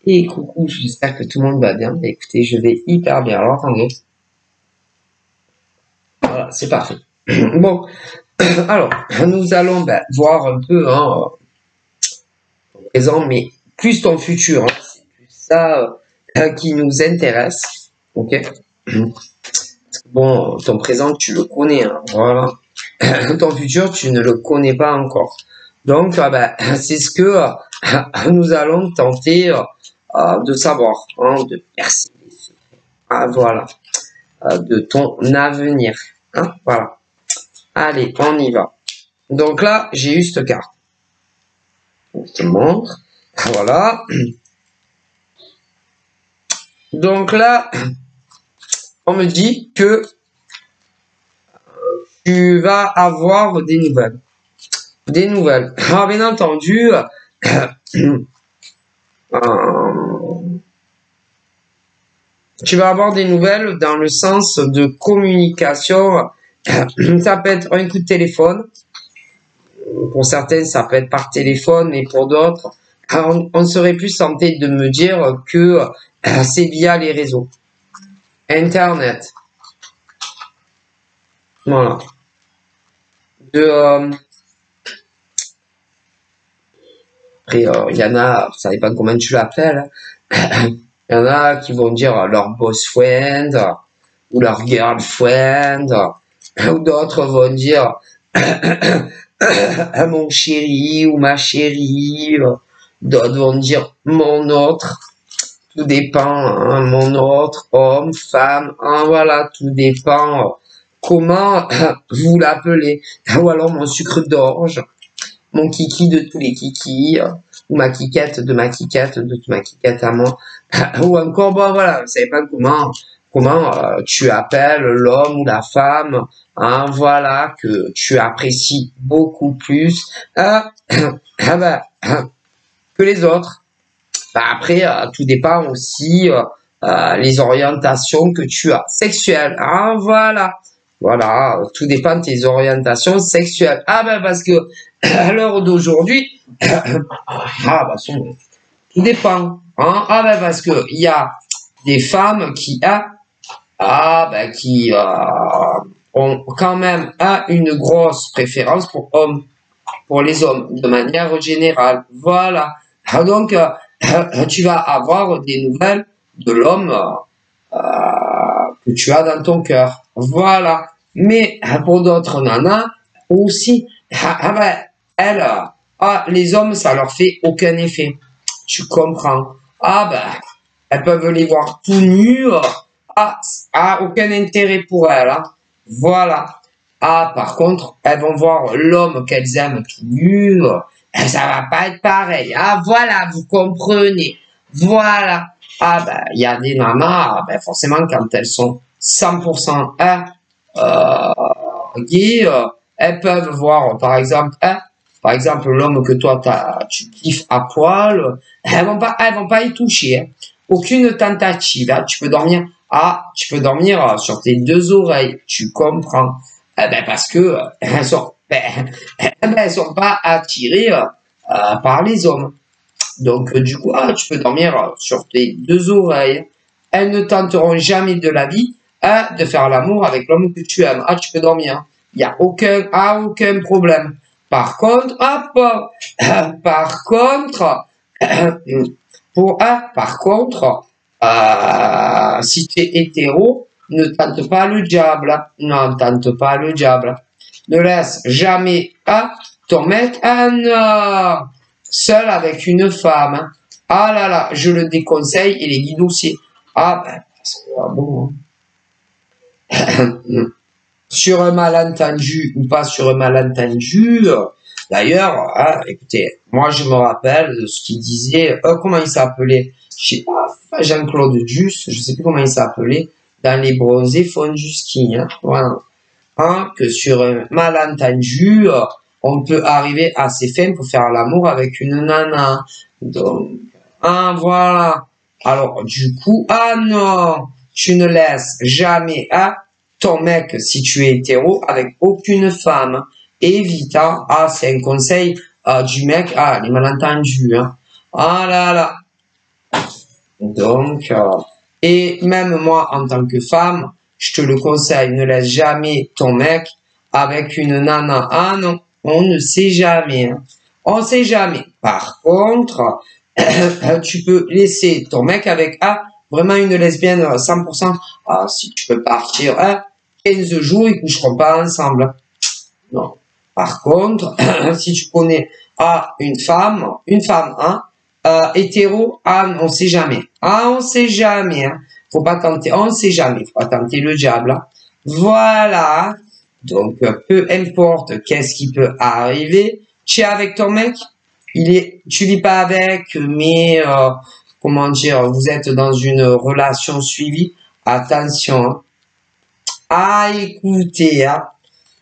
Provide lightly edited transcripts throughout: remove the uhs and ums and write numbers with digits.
Et coucou, j'espère que tout le monde va bien. Écoutez, je vais hyper bien. Alors, attendez. Voilà, c'est parfait. Bon, alors, nous allons voir un peu ton présent, mais plus ton futur. Hein. C'est plus ça qui nous intéresse. Ok. Bon, ton présent, tu le connais. Hein, voilà. Ton futur, tu ne le connais pas encore. Donc, c'est ce que nous allons tenter de savoir, hein, de percer les secrets. Ah, voilà. De ton avenir. Hein, voilà. Allez, on y va. Donc là, j'ai eu cette carte. Je te montre. Voilà. Donc là, on me dit que tu vas avoir des nouvelles. Des nouvelles. Alors, bien entendu, tu vas avoir des nouvelles dans le sens de communication. Ça peut être un coup de téléphone. Pour certains, ça peut être par téléphone, mais pour d'autres, on serait plus tenté de me dire que c'est via les réseaux. Internet. Voilà. Après, il y en a, ça dépend comment tu l'appelles. Il y en a qui vont dire leur boss friend ou leur girlfriend, ou d'autres vont dire mon chéri ou ma chérie, d'autres vont dire mon autre. Tout dépend, hein, mon autre, homme, femme, hein, voilà, tout dépend comment vous l'appelez. Ou alors mon sucre d'orge, mon kiki de tous les kikis, ou ma kikette de ma kikette, de toute ma kikette à moi. Ou encore, bon voilà, vous savez pas comment tu appelles l'homme ou la femme, hein, voilà, que tu apprécies beaucoup plus que les autres. Après, tout dépend aussi les orientations que tu as sexuelles. Ah, voilà. Voilà, tout dépend de tes orientations sexuelles. Ah ben parce que à l'heure d'aujourd'hui, tout dépend. Hein? Ah ben parce que il y a des femmes qui ont quand même une grosse préférence pour les hommes, de manière générale. Voilà. Donc, tu vas avoir des nouvelles de l'homme que tu as dans ton cœur. Voilà. Mais pour d'autres nanas aussi, les hommes, ça leur fait aucun effet. Tu comprends? Elles peuvent les voir tout nus. Aucun intérêt pour elles. Hein. Voilà. Par contre, elles vont voir l'homme qu'elles aiment tout nu. Ça va pas être pareil. Ah, voilà, vous comprenez. Voilà. Il y a des nanas, forcément, quand elles sont 100% gays, elles peuvent voir, par exemple, l'homme que toi, tu kiffes à poil. Elles vont pas y toucher. Hein. Aucune tentative. Hein. Tu peux dormir sur tes deux oreilles. Tu comprends. Parce que elles sont pas attirées par les hommes. Donc, du coup, tu peux dormir sur tes deux oreilles. Elles ne tenteront jamais de la vie de faire l'amour avec l'homme que tu aimes. Tu peux dormir. Il n'y a aucun problème. Par contre, si tu es hétéro, ne tente pas le diable. Non, tente pas le diable. Ne laisse jamais ton mec seul avec une femme. Ah là là, je le déconseille et les guides aussi. Bon. Sur un malentendu ou pas sur un malentendu. D'ailleurs, écoutez, moi je me rappelle de ce qu'il disait. Comment il s'appelait? Je sais pas, Jean-Claude Duss, je sais plus comment il s'appelait. Dans les bronzés fondus ski. Hein, voilà. Que sur un malentendu, on peut arriver à ses fins pour faire l'amour avec une nana. Donc, voilà. Alors, du coup, non, tu ne laisses jamais ton mec, si tu es hétéro, avec aucune femme. Évite, c'est un conseil du mec, les malentendus. Hein. Ah là là. Donc, et même moi, en tant que femme, je te le conseille, ne laisse jamais ton mec avec une nana. Ah non, on ne sait jamais. Hein. On ne sait jamais. Par contre, tu peux laisser ton mec avec vraiment une lesbienne 100%. Ah, si tu peux partir 15 jours, ils coucheront pas ensemble. Non. Par contre, si tu connais une femme, hein, hétéro, on sait jamais. On sait jamais. Hein. Faut pas tenter, on sait jamais. Faut pas tenter le diable. Hein. Voilà. Donc, peu importe qu'est-ce qui peut arriver, tu es avec ton mec, tu vis pas avec, mais comment dire, vous êtes dans une relation suivie. Attention. Hein. Écoutez, hein.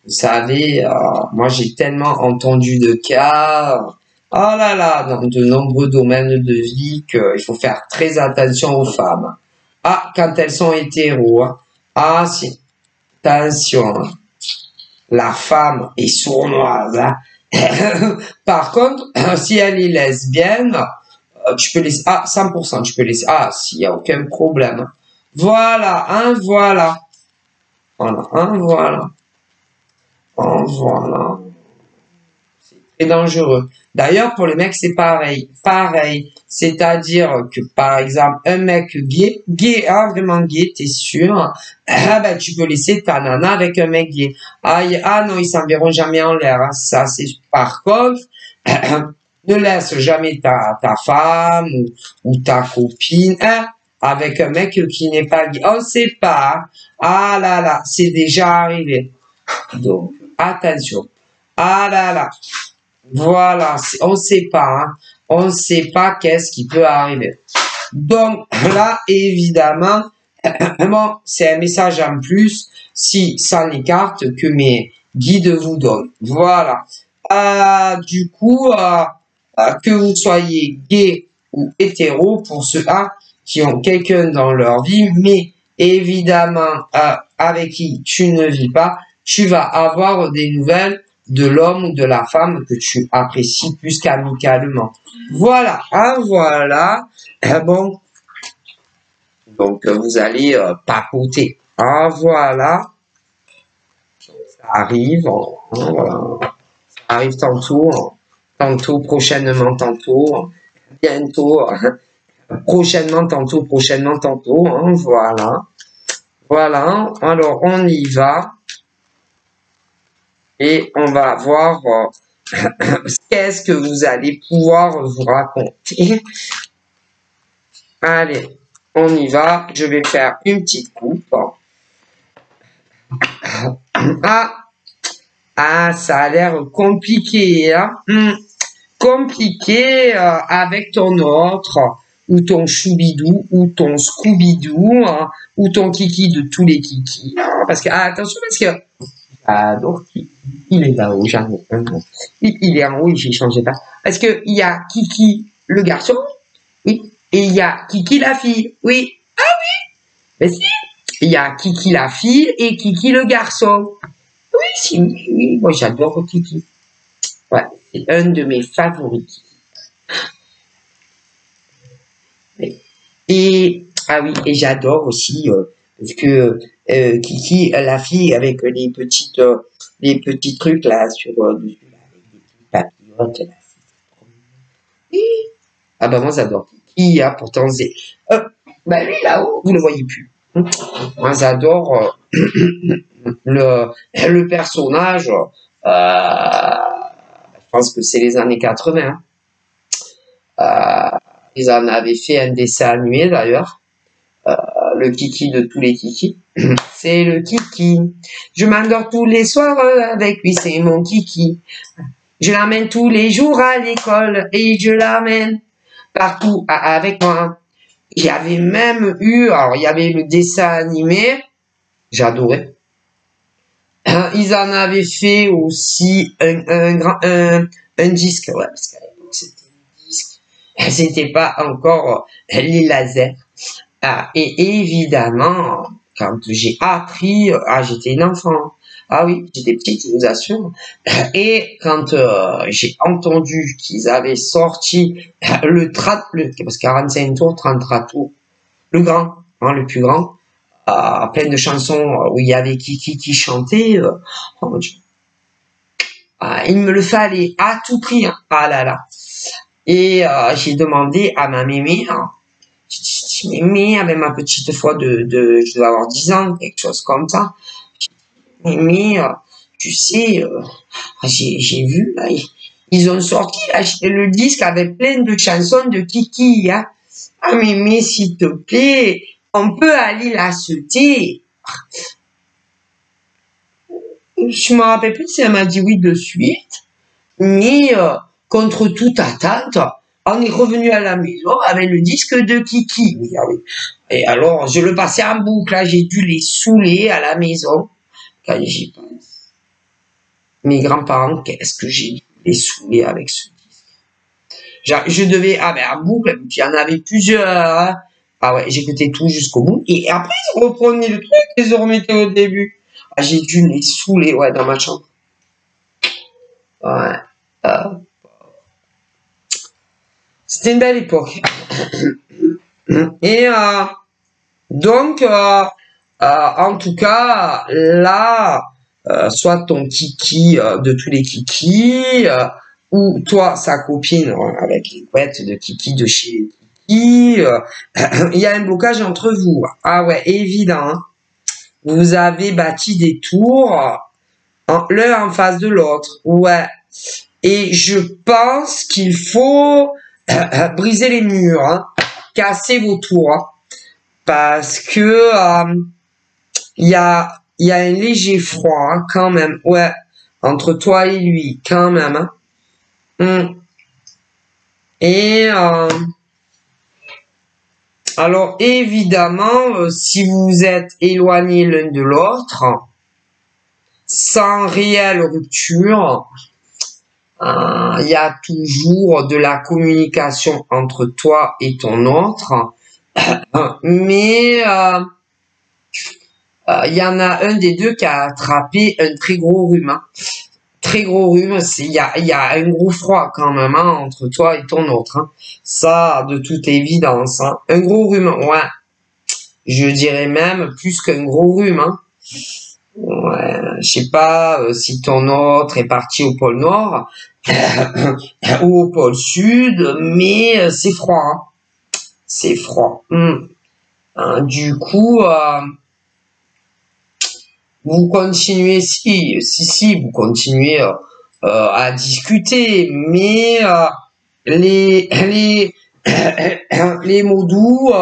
Vous savez, moi j'ai tellement entendu de cas, oh là là, dans de nombreux domaines de vie qu'il faut faire très attention aux femmes. Quand elles sont hétéros, hein. Si, attention, hein. La femme est sournoise. Hein. Par contre, si elle est lesbienne, tu peux laisser, 100%, tu peux laisser, s'il n'y a aucun problème. Voilà, hein, voilà. Voilà, hein, voilà. Voilà. C'est très dangereux. D'ailleurs, pour les mecs, c'est pareil. Pareil. C'est-à-dire que, par exemple, un mec gay, vraiment gay, t'es sûr, tu peux laisser ta nana avec un mec gay. Non, ils s'enverront jamais en l'air. Hein. Ça, c'est, par contre, ne laisse jamais ta femme ou ta copine, avec un mec qui n'est pas gay. On sait pas. Hein. Là là, c'est déjà arrivé. Donc, attention. Là là. Voilà, on sait pas, hein. On sait pas qu'est-ce qui peut arriver. Donc, là, évidemment, bon, c'est un message en plus, si sans les cartes que mes guides vous donnent. Voilà. Du coup, que vous soyez gay ou hétéro, pour ceux-là qui ont quelqu'un dans leur vie, mais évidemment, avec qui tu ne vis pas, tu vas avoir des nouvelles de l'homme ou de la femme que tu apprécies plus qu'amicalement. Voilà, hein, voilà. Bon, donc vous allez papoter. Voilà. Ça arrive, voilà. Ça arrive tantôt, prochainement, tantôt, bientôt, prochainement, tantôt, hein, voilà. Voilà, alors on y va. Et on va voir qu'est-ce que vous allez pouvoir vous raconter. Allez, on y va. Je vais faire une petite coupe. Ça a l'air compliqué. Hein? Compliqué avec ton autre, ou ton choubidou, ou ton scoubidou, hein, ou ton kiki de tous les kikis. Parce que, attention, parce que donc, il est là-haut, j'en ai un. Il est en haut, j'ai changé pas. Parce que il y a Kiki, le garçon, oui, et il y a Kiki, la fille, oui. Mais si, il y a Kiki, la fille, et Kiki, le garçon. Oui, oui, moi j'adore Kiki. Ouais, c'est un de mes favoris. Et, oui, et j'adore aussi, parce que Kiki, la fille avec les petits trucs là sur dessus, là, avec des petites papillotes là. Moi j'adore Kiki, hein, pourtant c'est lui là-haut, vous le voyez plus. Moi j'adore le personnage. Je pense que c'est les années 80. Ils en avaient fait un dessin animé d'ailleurs. Le kiki de tous les kikis. C'est le kiki. Je m'endors tous les soirs avec lui, c'est mon kiki. Je l'emmène tous les jours à l'école et je l'emmène partout avec moi. Il y avait même eu, alors il y avait le dessin animé, j'adorais. Ils en avaient fait aussi un disque, ouais, parce qu'à l'époque c'était un disque. C'était pas encore les lasers. Et évidemment, quand j'ai appris, j'étais une enfant, Ah oui, j'étais petite, je vous assure. Et quand j'ai entendu qu'ils avaient sorti parce que 45 tours, 33 tours, le grand, hein, le plus grand, plein de chansons où il y avait qui chantait, oh mon Dieu. Il me le fallait à tout prix, hein. Ah là là. Et j'ai demandé à ma mémé, hein, mémé, avec ma petite foi je dois avoir 10 ans, quelque chose comme ça. Mémé, tu sais, j'ai vu, là, ils ont sorti là, le disque avec plein de chansons de Kiki, hein. Ah, mémé, s'il te plaît, on peut aller l'acheter. Je me rappelle plus si elle m'a dit oui de suite, mais contre toute attente, on est revenu à la maison avec le disque de Kiki. Oui, ah oui. Et alors, je le passais en boucle, là, j'ai dû les saouler à la maison. Quand j'y pense. Mes grands-parents, qu'est-ce que j'ai dû les saouler avec ce disque. Je devais, en boucle, il y en avait plusieurs, hein. Ah ouais, j'écoutais tout jusqu'au bout. Et après, ils reprenaient le truc et ils remettaient au début. Ah, j'ai dû les saouler, ouais, dans ma chambre. Ouais. C'était une belle époque. Et donc, en tout cas, là, soit ton kiki de tous les kikis, ou toi, sa copine, avec les couettes de kiki de chez Kiki, il y a un blocage entre vous. Ah ouais, évident. Hein. Vous avez bâti des tours, l'un en face de l'autre. Ouais. Et je pense qu'il faut briser les murs, hein, casser vos tours, hein, parce que il y a un léger froid, hein, quand même, ouais, entre toi et lui, quand même. Hein. Et alors évidemment, si vous vous êtes éloignés l'un de l'autre, sans réelle rupture, il y a toujours de la communication entre toi et ton autre, mais il y en a un des deux qui a attrapé un très gros rhume. Hein. Très gros rhume, il y a un gros froid quand même, hein, entre toi et ton autre. Hein. Ça, de toute évidence. Hein. Un gros rhume, ouais. Je dirais même plus qu'un gros rhume. Hein. Ouais, je sais pas si ton autre est parti au pôle Nord ou au pôle Sud, mais c'est froid. Hein. C'est froid. Du coup, vous continuez, si, vous continuez à discuter, mais les mots doux,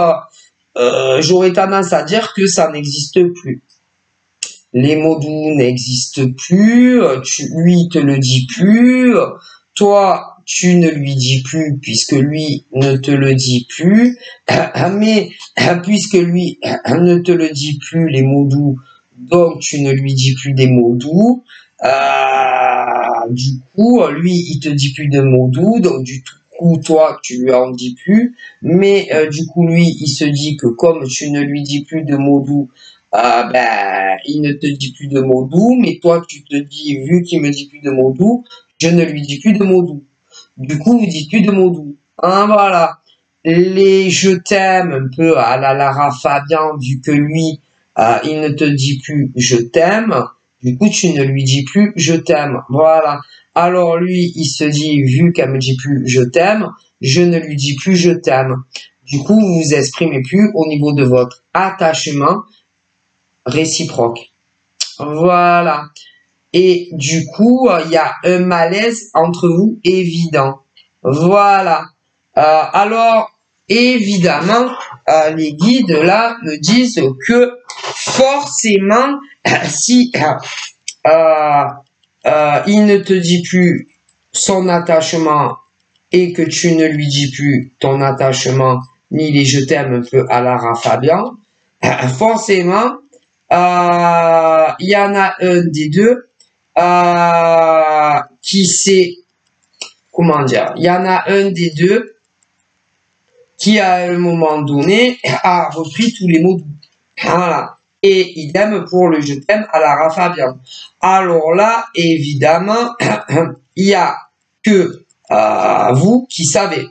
j'aurais tendance à dire que ça n'existe plus. Les mots doux n'existent plus, lui te le dit plus, toi tu ne lui dis plus puisque lui ne te le dit plus, mais puisque lui ne te le dit plus les mots doux, donc tu ne lui dis plus des mots doux, du coup lui il te dit plus de mots doux, donc du coup toi tu lui en dis plus, mais du coup lui il se dit que comme tu ne lui dis plus de mots doux, il ne te dit plus de mots doux, mais toi tu te dis, vu qu'il me dit plus de mots doux, je ne lui dis plus de mots doux. Du coup, vous dites plus de mots doux. Hein, voilà. Les je t'aime un peu à la Lara Fabian, vu que lui, il ne te dit plus je t'aime, du coup tu ne lui dis plus je t'aime. Voilà. Alors lui, il se dit, vu qu'elle me dit plus je t'aime, je ne lui dis plus je t'aime. Du coup, vous vous exprimez plus au niveau de votre attachement réciproque. Voilà. Et du coup, il y a un malaise entre vous évident. Voilà. Alors, évidemment, les guides là me disent que forcément, si il ne te dit plus son attachement et que tu ne lui dis plus ton attachement ni les je t'aime un peu à Lara Fabian, forcément, il y en a un des deux qui sait, comment dire, il y en a un des deux qui à un moment donné a repris tous les mots doux. Voilà. Et idem pour le je t'aime à Lara Fabian. Alors là, évidemment, il n'y a que vous qui savez.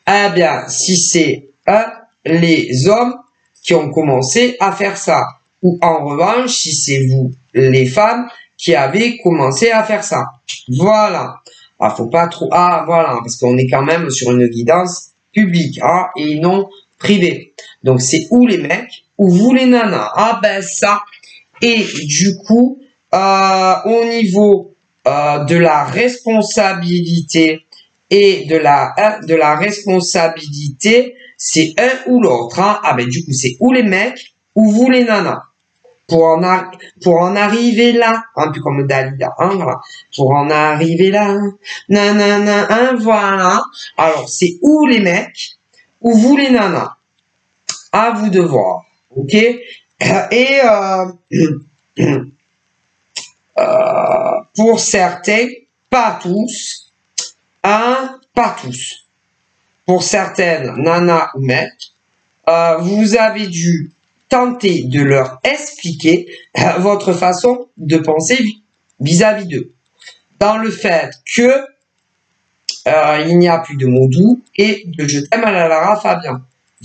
Eh bien, si c'est les hommes qui ont commencé à faire ça, ou en revanche, si c'est vous, les femmes, qui avez commencé à faire ça. Voilà. Ah, faut pas trop... Ah, voilà, parce qu'on est quand même sur une guidance publique, hein, et non privée. Donc, c'est ou les mecs, ou vous les nanas. Ah, ben ça. Et du coup, au niveau de la responsabilité et de la responsabilité, c'est un ou l'autre. Hein. Ah, ben du coup, c'est ou les mecs, ou vous les nanas. Pour en arriver là, un peu comme Dalida, hein, voilà. Pour en arriver là, nanana, hein, voilà. Alors, c'est ou les mecs, ou vous les nanas. À vous de voir, ok? Et pour certains, pas tous, hein, pas tous. Pour certaines nanas ou mecs, vous avez dû tenter de leur expliquer votre façon de penser vis-à-vis d'eux. Dans le fait que il n'y a plus de mots doux et de je t'aime à la Lara Fabian.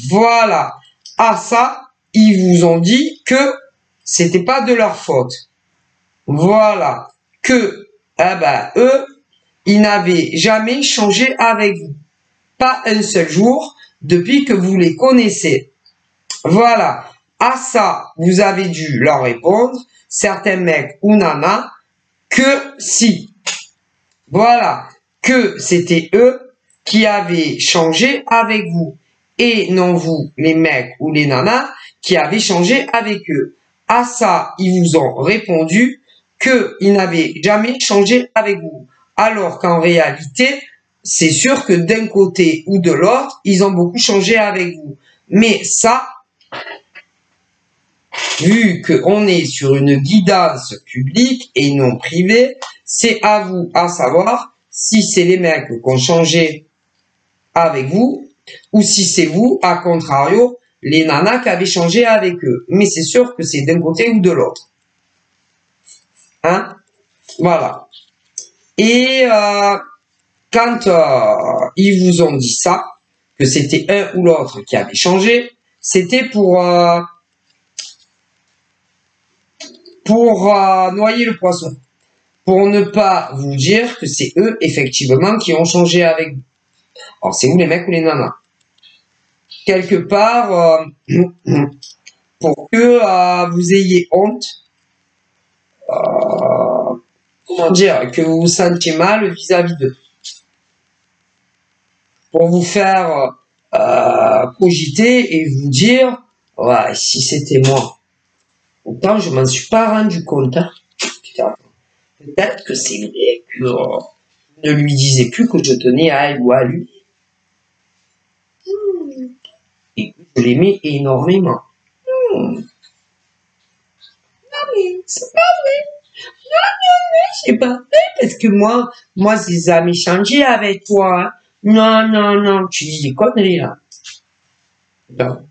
Voilà. À ça, ils vous ont dit que c'était pas de leur faute. Voilà. Que, eh ben, eux, ils n'avaient jamais changé avec vous. Pas un seul jour depuis que vous les connaissez. Voilà. À ça, vous avez dû leur répondre, certains mecs ou nanas, que si. Voilà. Que c'était eux qui avaient changé avec vous. Et non vous, les mecs ou les nanas, qui avaient changé avec eux. À ça, ils vous ont répondu qu'ils n'avaient jamais changé avec vous. Alors qu'en réalité, c'est sûr que d'un côté ou de l'autre, ils ont beaucoup changé avec vous. Mais ça, vu qu'on est sur une guidance publique et non privée, c'est à vous à savoir si c'est les mecs qui ont changé avec vous ou si c'est vous, à contrario, les nanas qui avaient changé avec eux. Mais c'est sûr que c'est d'un côté ou de l'autre. Hein? Voilà. Et quand ils vous ont dit ça, que c'était un ou l'autre qui avait changé, c'était pour noyer le poisson. Pour ne pas vous dire que c'est eux, effectivement, qui ont changé avec vous. Alors, c'est vous les mecs ou les nanas. Quelque part, pour que vous ayez honte, comment dire, que vous vous sentiez mal vis-à-vis d'eux. Pour vous faire cogiter et vous dire, ouais, si c'était moi. Autant je m'en suis pas rendu compte. Hein. Putain. Peut-être que c'est vrai que ne lui disais plus que je tenais à elle ou à lui. Et je l'aimais énormément. Non mais c'est pas vrai. Non, c'est pas vrai parce que moi, j'ai jamais changé avec toi. Hein. Non, tu dis des conneries là. Non,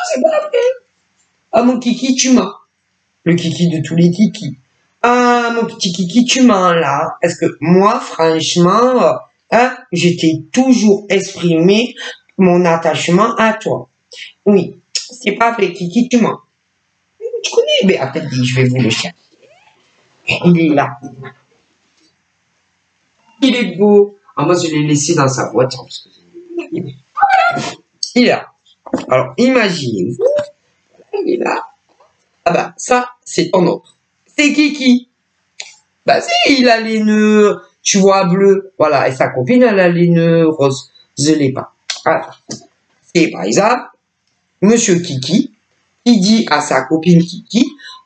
c'est pas vrai. Ah mon kiki, tu mens. Le kiki de tous les kikis. Ah mon petit kiki, tu mens là. Parce que moi, franchement, hein, je t'ai toujours exprimé mon attachement à toi. Oui, c'est pas vrai, kiki, tu mens. Tu connais, mais attendez, je vais vous le chercher. Il est là. Il est beau. Ah, moi, je l'ai laissé dans sa voiture. Parce que il est là. Alors, imaginez-vous. Il est là. Ah bah, ça, c'est ton autre. C'est Kiki. Bah, si, il a les nœuds, tu vois, bleus. Voilà. Et sa copine, elle a les nœuds roses. Je l'ai pas. Alors, c'est par exemple, Monsieur Kiki, qui dit à sa copine Kiki,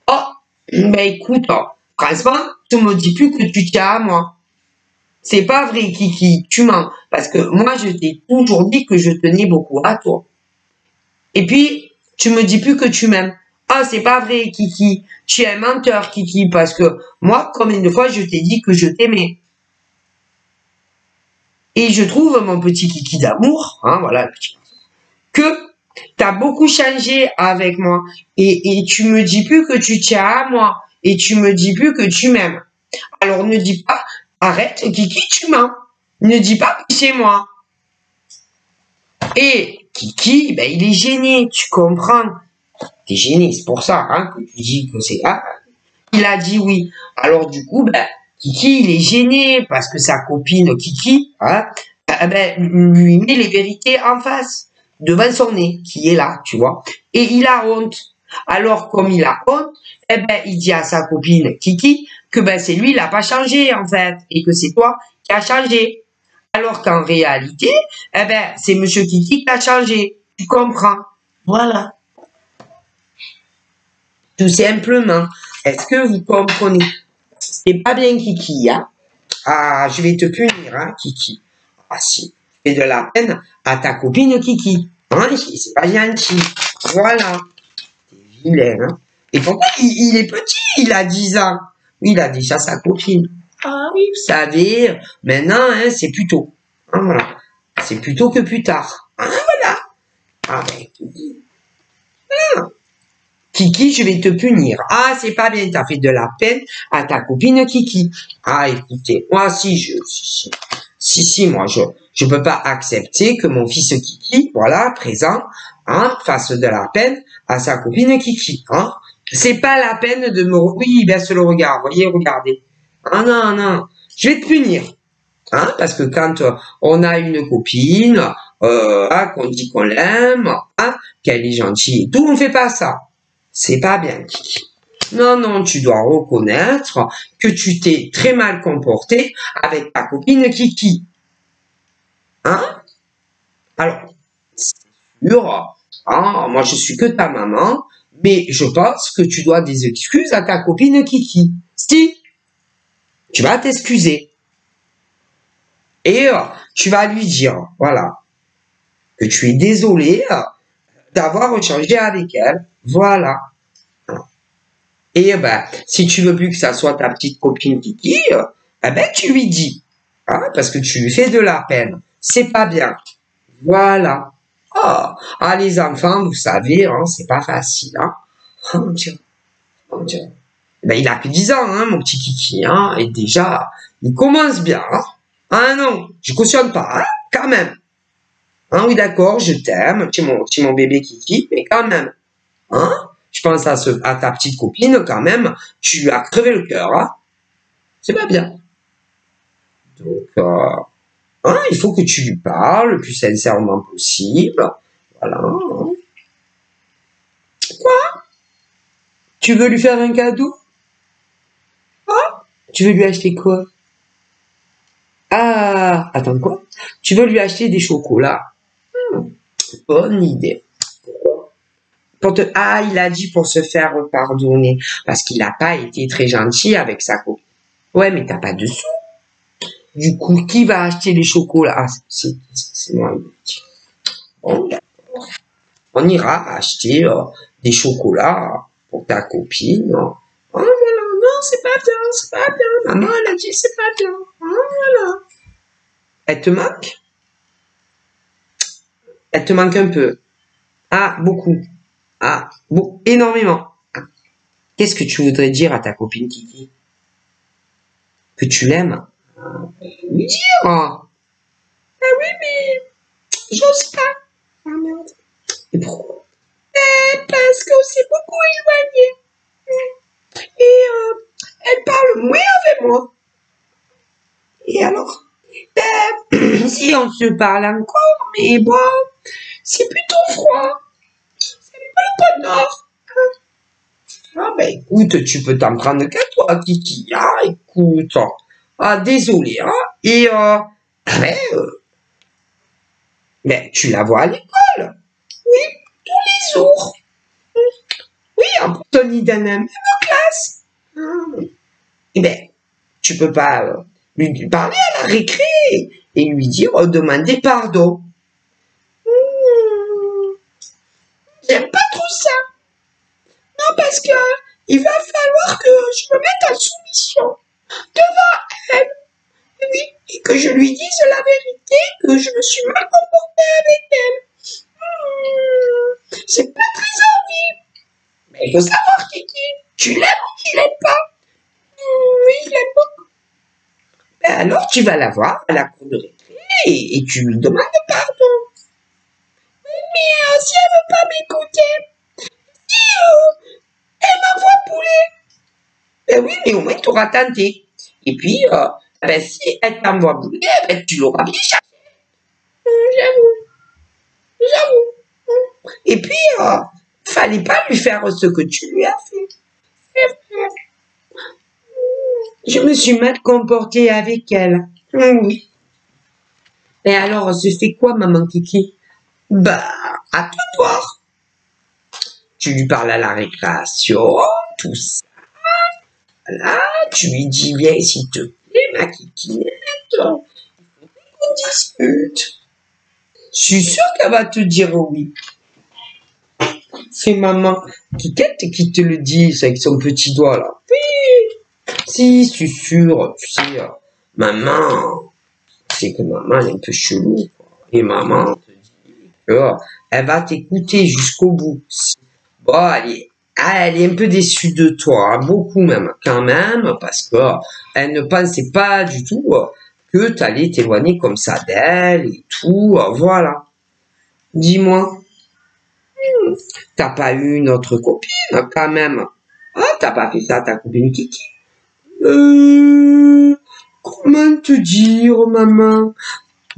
oh, ben écoute, oh, franchement, tu me dis plus que tu tiens à moi. C'est pas vrai, Kiki, tu mens. Parce que moi, je t'ai toujours dit que je tenais beaucoup à toi. Et puis, tu me dis plus que tu m'aimes. Ah, c'est pas vrai, Kiki. Tu es un menteur, Kiki, parce que moi, combien de fois je t'ai dit que je t'aimais. Et je trouve, mon petit Kiki d'amour, hein, voilà, que T'as beaucoup changé avec moi. Et tu me dis plus que tu tiens à moi. Et tu me dis plus que tu m'aimes. Alors ne dis pas, arrête, Kiki, tu mens. Ne dis pas que c'est moi. Et Kiki, ben, il est gêné, tu comprends. T'es gêné, c'est pour ça hein, que tu dis que c'est... Ah, il a dit oui. Alors du coup, ben, Kiki, il est gêné parce que sa copine Kiki, hein, ben, lui met les vérités en face, devant son nez, qui est là, tu vois. Et il a honte. Alors, comme il a honte, eh ben, il dit à sa copine Kiki que ben, c'est lui, il n'a pas changé, en fait, et que c'est toi qui as changé. Alors qu'en réalité, eh ben, c'est Monsieur Kiki qui a changé. Tu comprends? Voilà. Tout simplement. Est-ce que vous comprenez? C'est pas bien Kiki, hein? Ah, je vais te punir, hein, Kiki. Ah si, fais de la peine à ta copine Kiki. Hein, c'est pas gentil. Voilà. T'es vilain, hein. Et pourquoi il est petit, il a 10 ans. Il a déjà sa copine. Ah oui, vous savez, maintenant, hein, c'est plus tôt. Hein, voilà. C'est plus tôt que plus tard. Hein, voilà. Ah ben, Kiki. Ah. Kiki, je vais te punir. Ah, c'est pas bien, t'as fait de la peine à ta copine Kiki. Ah, écoutez, moi, si, moi, je peux pas accepter que mon fils Kiki, voilà, présent, hein, fasse de la peine à sa copine Kiki, hein. C'est pas la peine de me, oui, il baisse le regard, voyez, regardez. Ah, non, non, je vais te punir. Hein, parce que quand on a une copine, hein, qu'on dit qu'on l'aime, hein, qu'elle est gentille et tout, on fait pas ça. C'est pas bien, Kiki. Non, non, tu dois reconnaître que tu t'es très mal comporté avec ta copine Kiki. Hein? Alors, c'est sûr, hein, moi je suis que ta maman, mais je pense que tu dois des excuses à ta copine Kiki. Si, tu vas t'excuser. Et tu vas lui dire, voilà, que tu es désolé d'avoir échangé avec elle. Voilà. Et ben, si tu veux plus que ça soit ta petite copine Kiki, eh ben tu lui dis, hein, parce que tu lui fais de la peine. C'est pas bien. Voilà. Ah, ah les enfants, vous savez, hein, c'est pas facile. Hein. Oh mon Dieu, oh mon Dieu. Ben, il a que 10 ans, hein, mon petit Kiki, hein, et déjà, il commence bien. Hein. Ah non, je cautionne pas, hein, quand même. Hein, oui, d'accord, je t'aime, tu mon bébé Kiki, mais quand même. Hein? Je pense à ta petite copine, quand même, tu lui as crevé le cœur, hein? C'est pas bien. Donc, hein, il faut que tu lui parles le plus sincèrement possible. Voilà. Quoi? Tu veux lui faire un cadeau? Ah? Tu veux lui acheter quoi? Ah, attends, quoi? Tu veux lui acheter des chocolats? Bonne idée. Ah, il a dit pour se faire pardonner, parce qu'il n'a pas été très gentil avec sa copine. Ouais, mais t'as pas de sous. Du coup, qui va acheter les chocolats? Ah, c'est moi. Bon, on ira acheter des chocolats pour ta copine. Ah, voilà, non, c'est pas bien, c'est pas bien. Maman, elle a dit c'est pas bien. Ah, voilà. Elle te manque? Elle te manque un peu. Ah, beaucoup. Ah, bon, énormément. Ah. Qu'est-ce que tu voudrais dire à ta copine Kiki? Que tu l'aimes? Lui dire. Ah oui, mais j'ose pas. Ah merde. Et pourquoi? Parce qu'on s'est beaucoup éloigné. Et elle parle moins avec moi. Et alors? Ben, si on se parle encore, mais bon, c'est plutôt froid. C'est pas le nord. Ah ben écoute, tu peux t'en prendre qu'à toi, Kiki. Ah écoute. Ah désolé, hein. Et ben, ben, tu la vois à l'école. Oui, tous les jours. Oui, en Anthony dans la même classe. Eh ben, tu peux pas lui parler à la récré et lui dire, demander pardon. J'aime pas trop ça. Non, parce que il va falloir que je me mette en soumission devant elle. Oui, et que je lui dise la vérité, que je me suis mal comportée avec elle. faut savoir, Kiki, tu l'aimes ou tu l'aimes pas? Oui, je l'aime beaucoup. Ben alors, tu vas la voir à la cour de récré et tu lui demandes pardon. Mais si elle veut pas m'écouter, si elle m'envoie poulet, ben oui, mais au moins tu auras tenté. Et puis, ben, si elle t'envoie poulet, ben, tu l'auras bien cherché. J'avoue, j'avoue. Et puis, fallait pas lui faire ce que tu lui as fait. Je me suis mal comportée avec elle. Oui. Et alors, elle se fait quoi, maman Kiki? Bah, à toi de voir. Tu lui parles à la récréation, tout ça. Là, tu lui dis, viens s'il te plaît, ma kikinette. On discute. Je suis sûre qu'elle va te dire oui. C'est maman Kikette qui te le dit avec son petit doigt là. Oui. Si, je suis sûre. Tu sais, maman, c'est que maman elle est un peu chelou. Quoi. Et maman te dit qu'elle va t'écouter jusqu'au bout. Bon, elle est un peu déçue de toi, hein, beaucoup même, quand même, parce que elle ne pensait pas du tout que tu allais t'éloigner comme ça d'elle et tout, voilà. Dis-moi, t'as pas eu une autre copine, quand même? Ah, t'as pas fait ça à ta copine Kiki? Comment te dire, maman?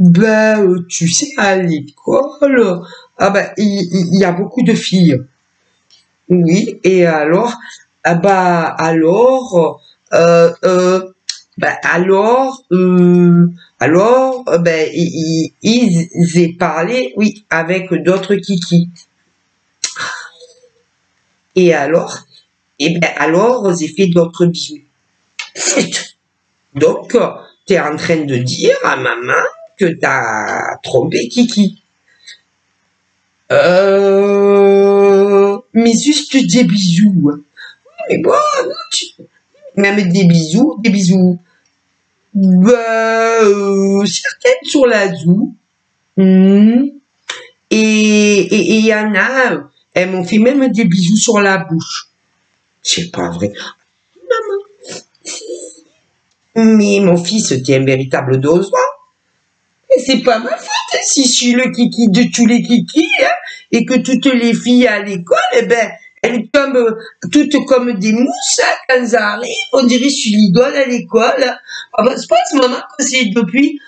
Ben, tu sais, à l'école, ah ben, il y a beaucoup de filles. Oui, et alors, bah alors, ben ils aient parlé, oui, avec d'autres kikis. Et alors, alors, j'ai fait d'autres bisous. Donc, tu es en train de dire à maman que t'as trompé Kiki. Mais juste des bisous. Mais bon, même des bisous, des bisous. Bah, certaines sur la joue. Et y en a, elles m'ont fait même des bisous sur la bouche. C'est pas vrai. Maman. Mais mon fils, t'es un véritable dosois. Et c'est pas ma faute si je suis le kiki de tous les kikis, hein, et que toutes les filles à l'école, elles tombent toutes comme des mousses, hein, quand ça arrive. On dirait que je suis l'idole à l'école. Ah ben, je pense, maman, que c'est depuis,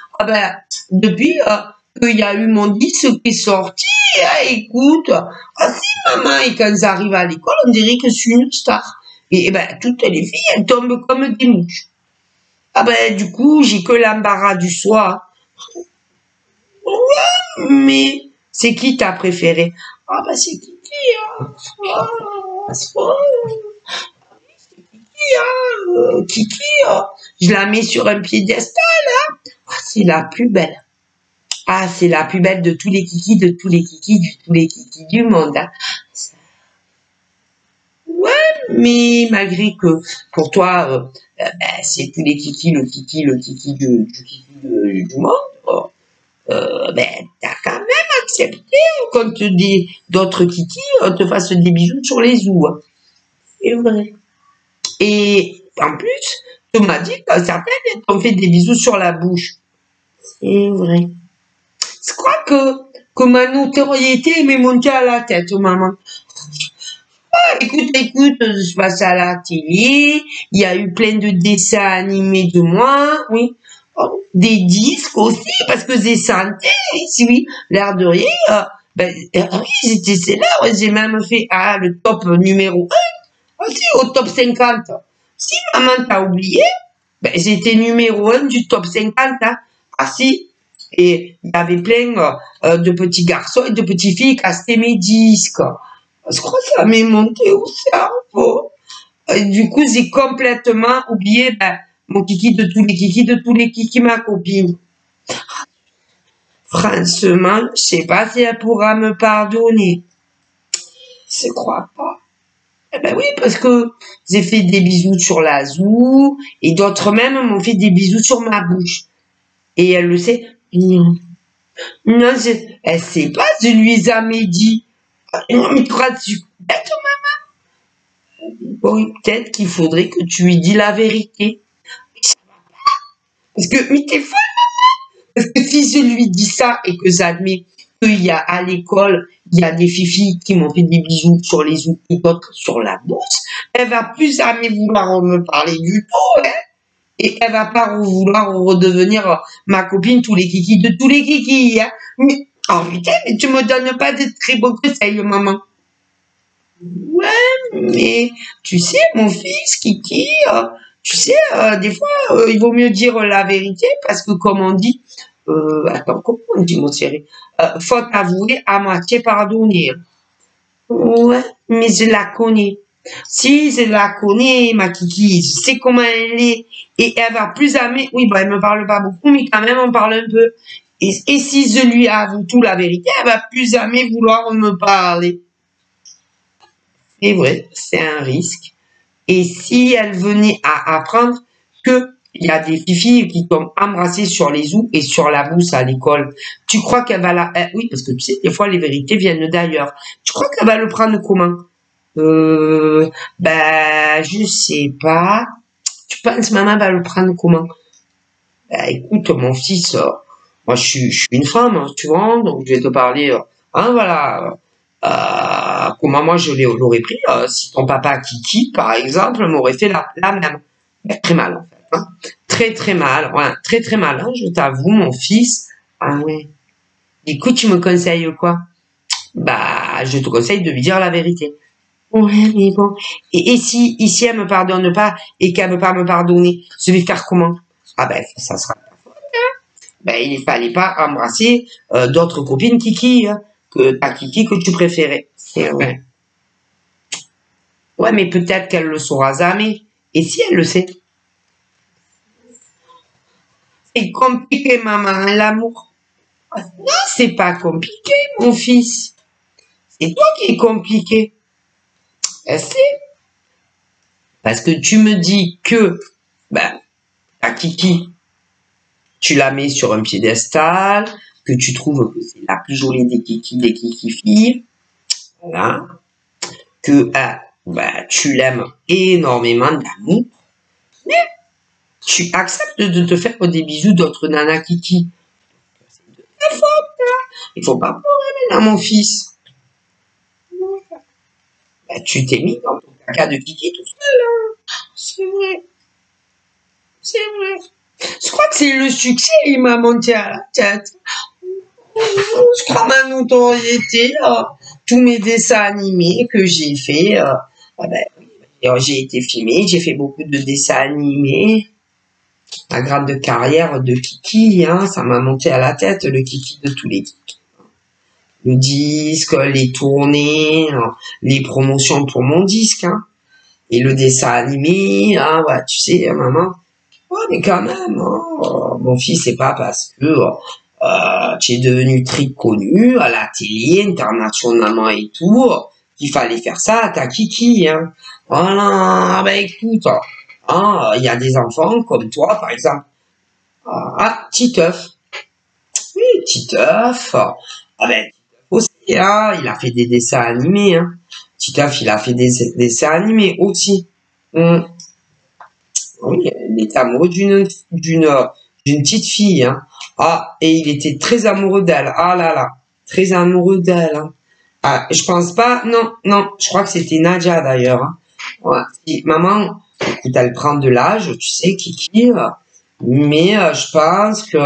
qu'il y a eu mon disque qui est sorti, hein, écoute. Ah si, maman, et quand ça arrive à l'école, on dirait que je suis une star. Et toutes les filles, elles tombent comme des mouches. Ah ben, du coup, j'ai que l'embarras du choix. Ouais, mais c'est qui t'as préféré? Ah bah c'est Kiki, hein. Kiki, je la mets sur un piédestal, hein. Ah, c'est la plus belle. Ah, c'est la plus belle de tous les kikis, de tous les kikis, de tous les kikis du monde, hein. Ouais, mais malgré que pour toi, c'est tous les kikis, le kiki du monde, t'as quand même accepté qu'on te dit d'autres kikis te fassent des bisous sur les joues. Hein. C'est vrai. Et en plus, tu m'as dit que certaines t'ont fait des bisous sur la bouche. C'est vrai. Je crois que ma notoriété m'est montée à la tête, maman. Ah, écoute, je passe à la télé, il y a eu plein de dessins animés de moi, oui. Oh, des disques aussi, parce que j'ai chanté, oui, l'air de rien, oui, j'étais célèbre, j'ai même fait, le top numéro 1, aussi au top 50. Si maman t'a oublié, j'étais numéro 1 du top 50, hein. Ah si, et il y avait plein de petits garçons et de petites filles qui achetaient mes disques. Je crois que ça m'est monté au cerveau. Et du coup, j'ai complètement oublié mon kiki de tous les kikis, ma copine. Franchement, je sais pas si elle pourra me pardonner. Je crois pas. Eh ben oui, parce que j'ai fait des bisous sur la joue et d'autres même m'ont fait des bisous sur ma bouche. Et elle le sait. Non, non, elle sait pas, je lui ai jamais dit. Non, mais crois-tu bête, maman? Bon, peut-être qu'il faudrait que tu lui dis la vérité. Parce que, mais t'es folle. Parce que si je lui dis ça et que j'admets qu'il y a à l'école, il y a des filles qui m'ont fait des bisous sur les joues et d'autres sur la bouche, elle va plus jamais vouloir me parler du tout, hein. Et elle va pas vouloir redevenir ma copine tous les kikis de tous les kikis, hein. Mais, oh putain, mais tu me donnes pas de très bons conseils, maman. Ouais, mais tu sais, mon fils, Kiki, tu sais, des fois, il vaut mieux dire la vérité parce que, comme on dit, attends, comment on dit, mon chéri? Faute avouée, à moitié pardonnée. Ouais, mais je la connais. Si je la connais, ma Kiki, je sais comment elle est. Et elle va plus jamais, oui, bon, elle me parle pas beaucoup, mais quand même, on parle un peu. Et si je lui avoue tout la vérité, elle va plus jamais vouloir me parler. C'est vrai, c'est un risque. Et si elle venait à apprendre que il y a des filles qui t'ont embrassé sur les joues et sur la bouche à l'école, tu crois qu'elle va oui, parce que tu sais, des fois, les vérités viennent d'ailleurs. Tu crois qu'elle va le prendre comment? Ben, je sais pas. Tu penses, maman va le prendre comment? Ben, écoute, mon fils, moi, je suis une femme, hein, tu vois, donc je vais te parler, hein, voilà, comment moi je l'aurais pris, si ton papa Kiki, par exemple, m'aurait fait la même. Ben, très mal, en fait, hein. Très, très mal, ouais, très, très mal, hein, je t'avoue, mon fils. Ah ouais. Écoute, tu me conseilles quoi? Bah, je te conseille de lui dire la vérité. Ouais, mais bon. Et si elle me pardonne pas et qu'elle veut pas me pardonner, je vais faire comment? Ah ben, ça sera. Ben, il ne fallait pas embrasser d'autres copines Kiki, hein, que ta Kiki que tu préférais. C'est vrai. Ouais, mais peut-être qu'elle le saura jamais. Et si elle le sait? C'est compliqué, maman, hein, l'amour. Non, c'est pas compliqué, mon fils. C'est toi qui es compliqué. C'est parce que tu me dis que, ben, ta Kiki, tu la mets sur un piédestal, que tu trouves que c'est la plus jolie des kiki filles, voilà, que bah, tu l'aimes énormément d'amour, mais tu acceptes de te faire des bisous d'autres nanas kiki. Il faut pas pleurer maintenant, mon fils. Bah, tu t'es mis dans ton caca de kiki tout seul, hein. C'est vrai, c'est vrai. Je crois que c'est le succès qui m'a monté à la tête. Je crois ma notoriété, tous mes dessins animés que j'ai fait, ben, j'ai été filmée, j'ai fait beaucoup de dessins animés. La grande carrière de Kiki, hein, ça m'a monté à la tête, le Kiki de tous les Kiki. Le disque, les tournées, hein, les promotions pour mon disque, hein, et le dessin animé, hein, ouais, tu sais, maman. Ouais, mais quand même, hein, mon fils, c'est pas parce que tu es devenu très connu à la télé, internationalement et tout, qu'il fallait faire ça à ta Kiki, hein. Voilà, ben écoute, hein, il y a des enfants comme toi, par exemple. Titeuf. Oui, Titeuf. Ah ben, aussi, hein, il a fait des dessins animés, hein. Titeuf, il a fait des dessins animés aussi. Oui, il était amoureux d'une petite fille, hein. Ah, et il était très amoureux d'elle. Ah là là, très amoureux d'elle, hein. Ah, je pense pas, non, non, je crois que c'était Nadia d'ailleurs, hein. Ouais. Maman, écoute, elle prend de l'âge, tu sais, Kiki, mais je pense que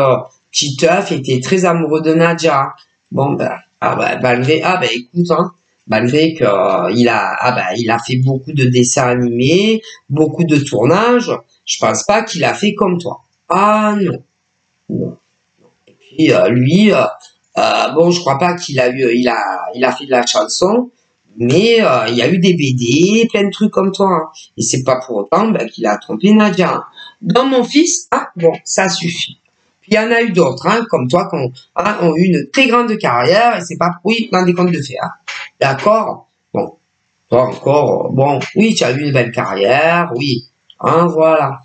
Titeuf était très amoureux de Nadia. Bon, ben, malgré, écoute, hein, malgré que il a fait beaucoup de dessins animés, beaucoup de tournages, je pense pas qu'il a fait comme toi. Ah non, non. Et puis lui, bon, je crois pas qu'il a eu, il a fait de la chanson, mais il y a eu des BD, plein de trucs comme toi, hein. Et c'est pas pour autant ben, qu'il a trompé Nadia, hein. Dans mon fils, bon, ça suffit. Puis il y en a eu d'autres, hein, comme toi, qui ont eu une très grande carrière, et c'est pas, oui, dans des contes de fées, hein. D'accord? Bon, toi encore, bon, oui, tu as eu une belle carrière, oui, hein, voilà.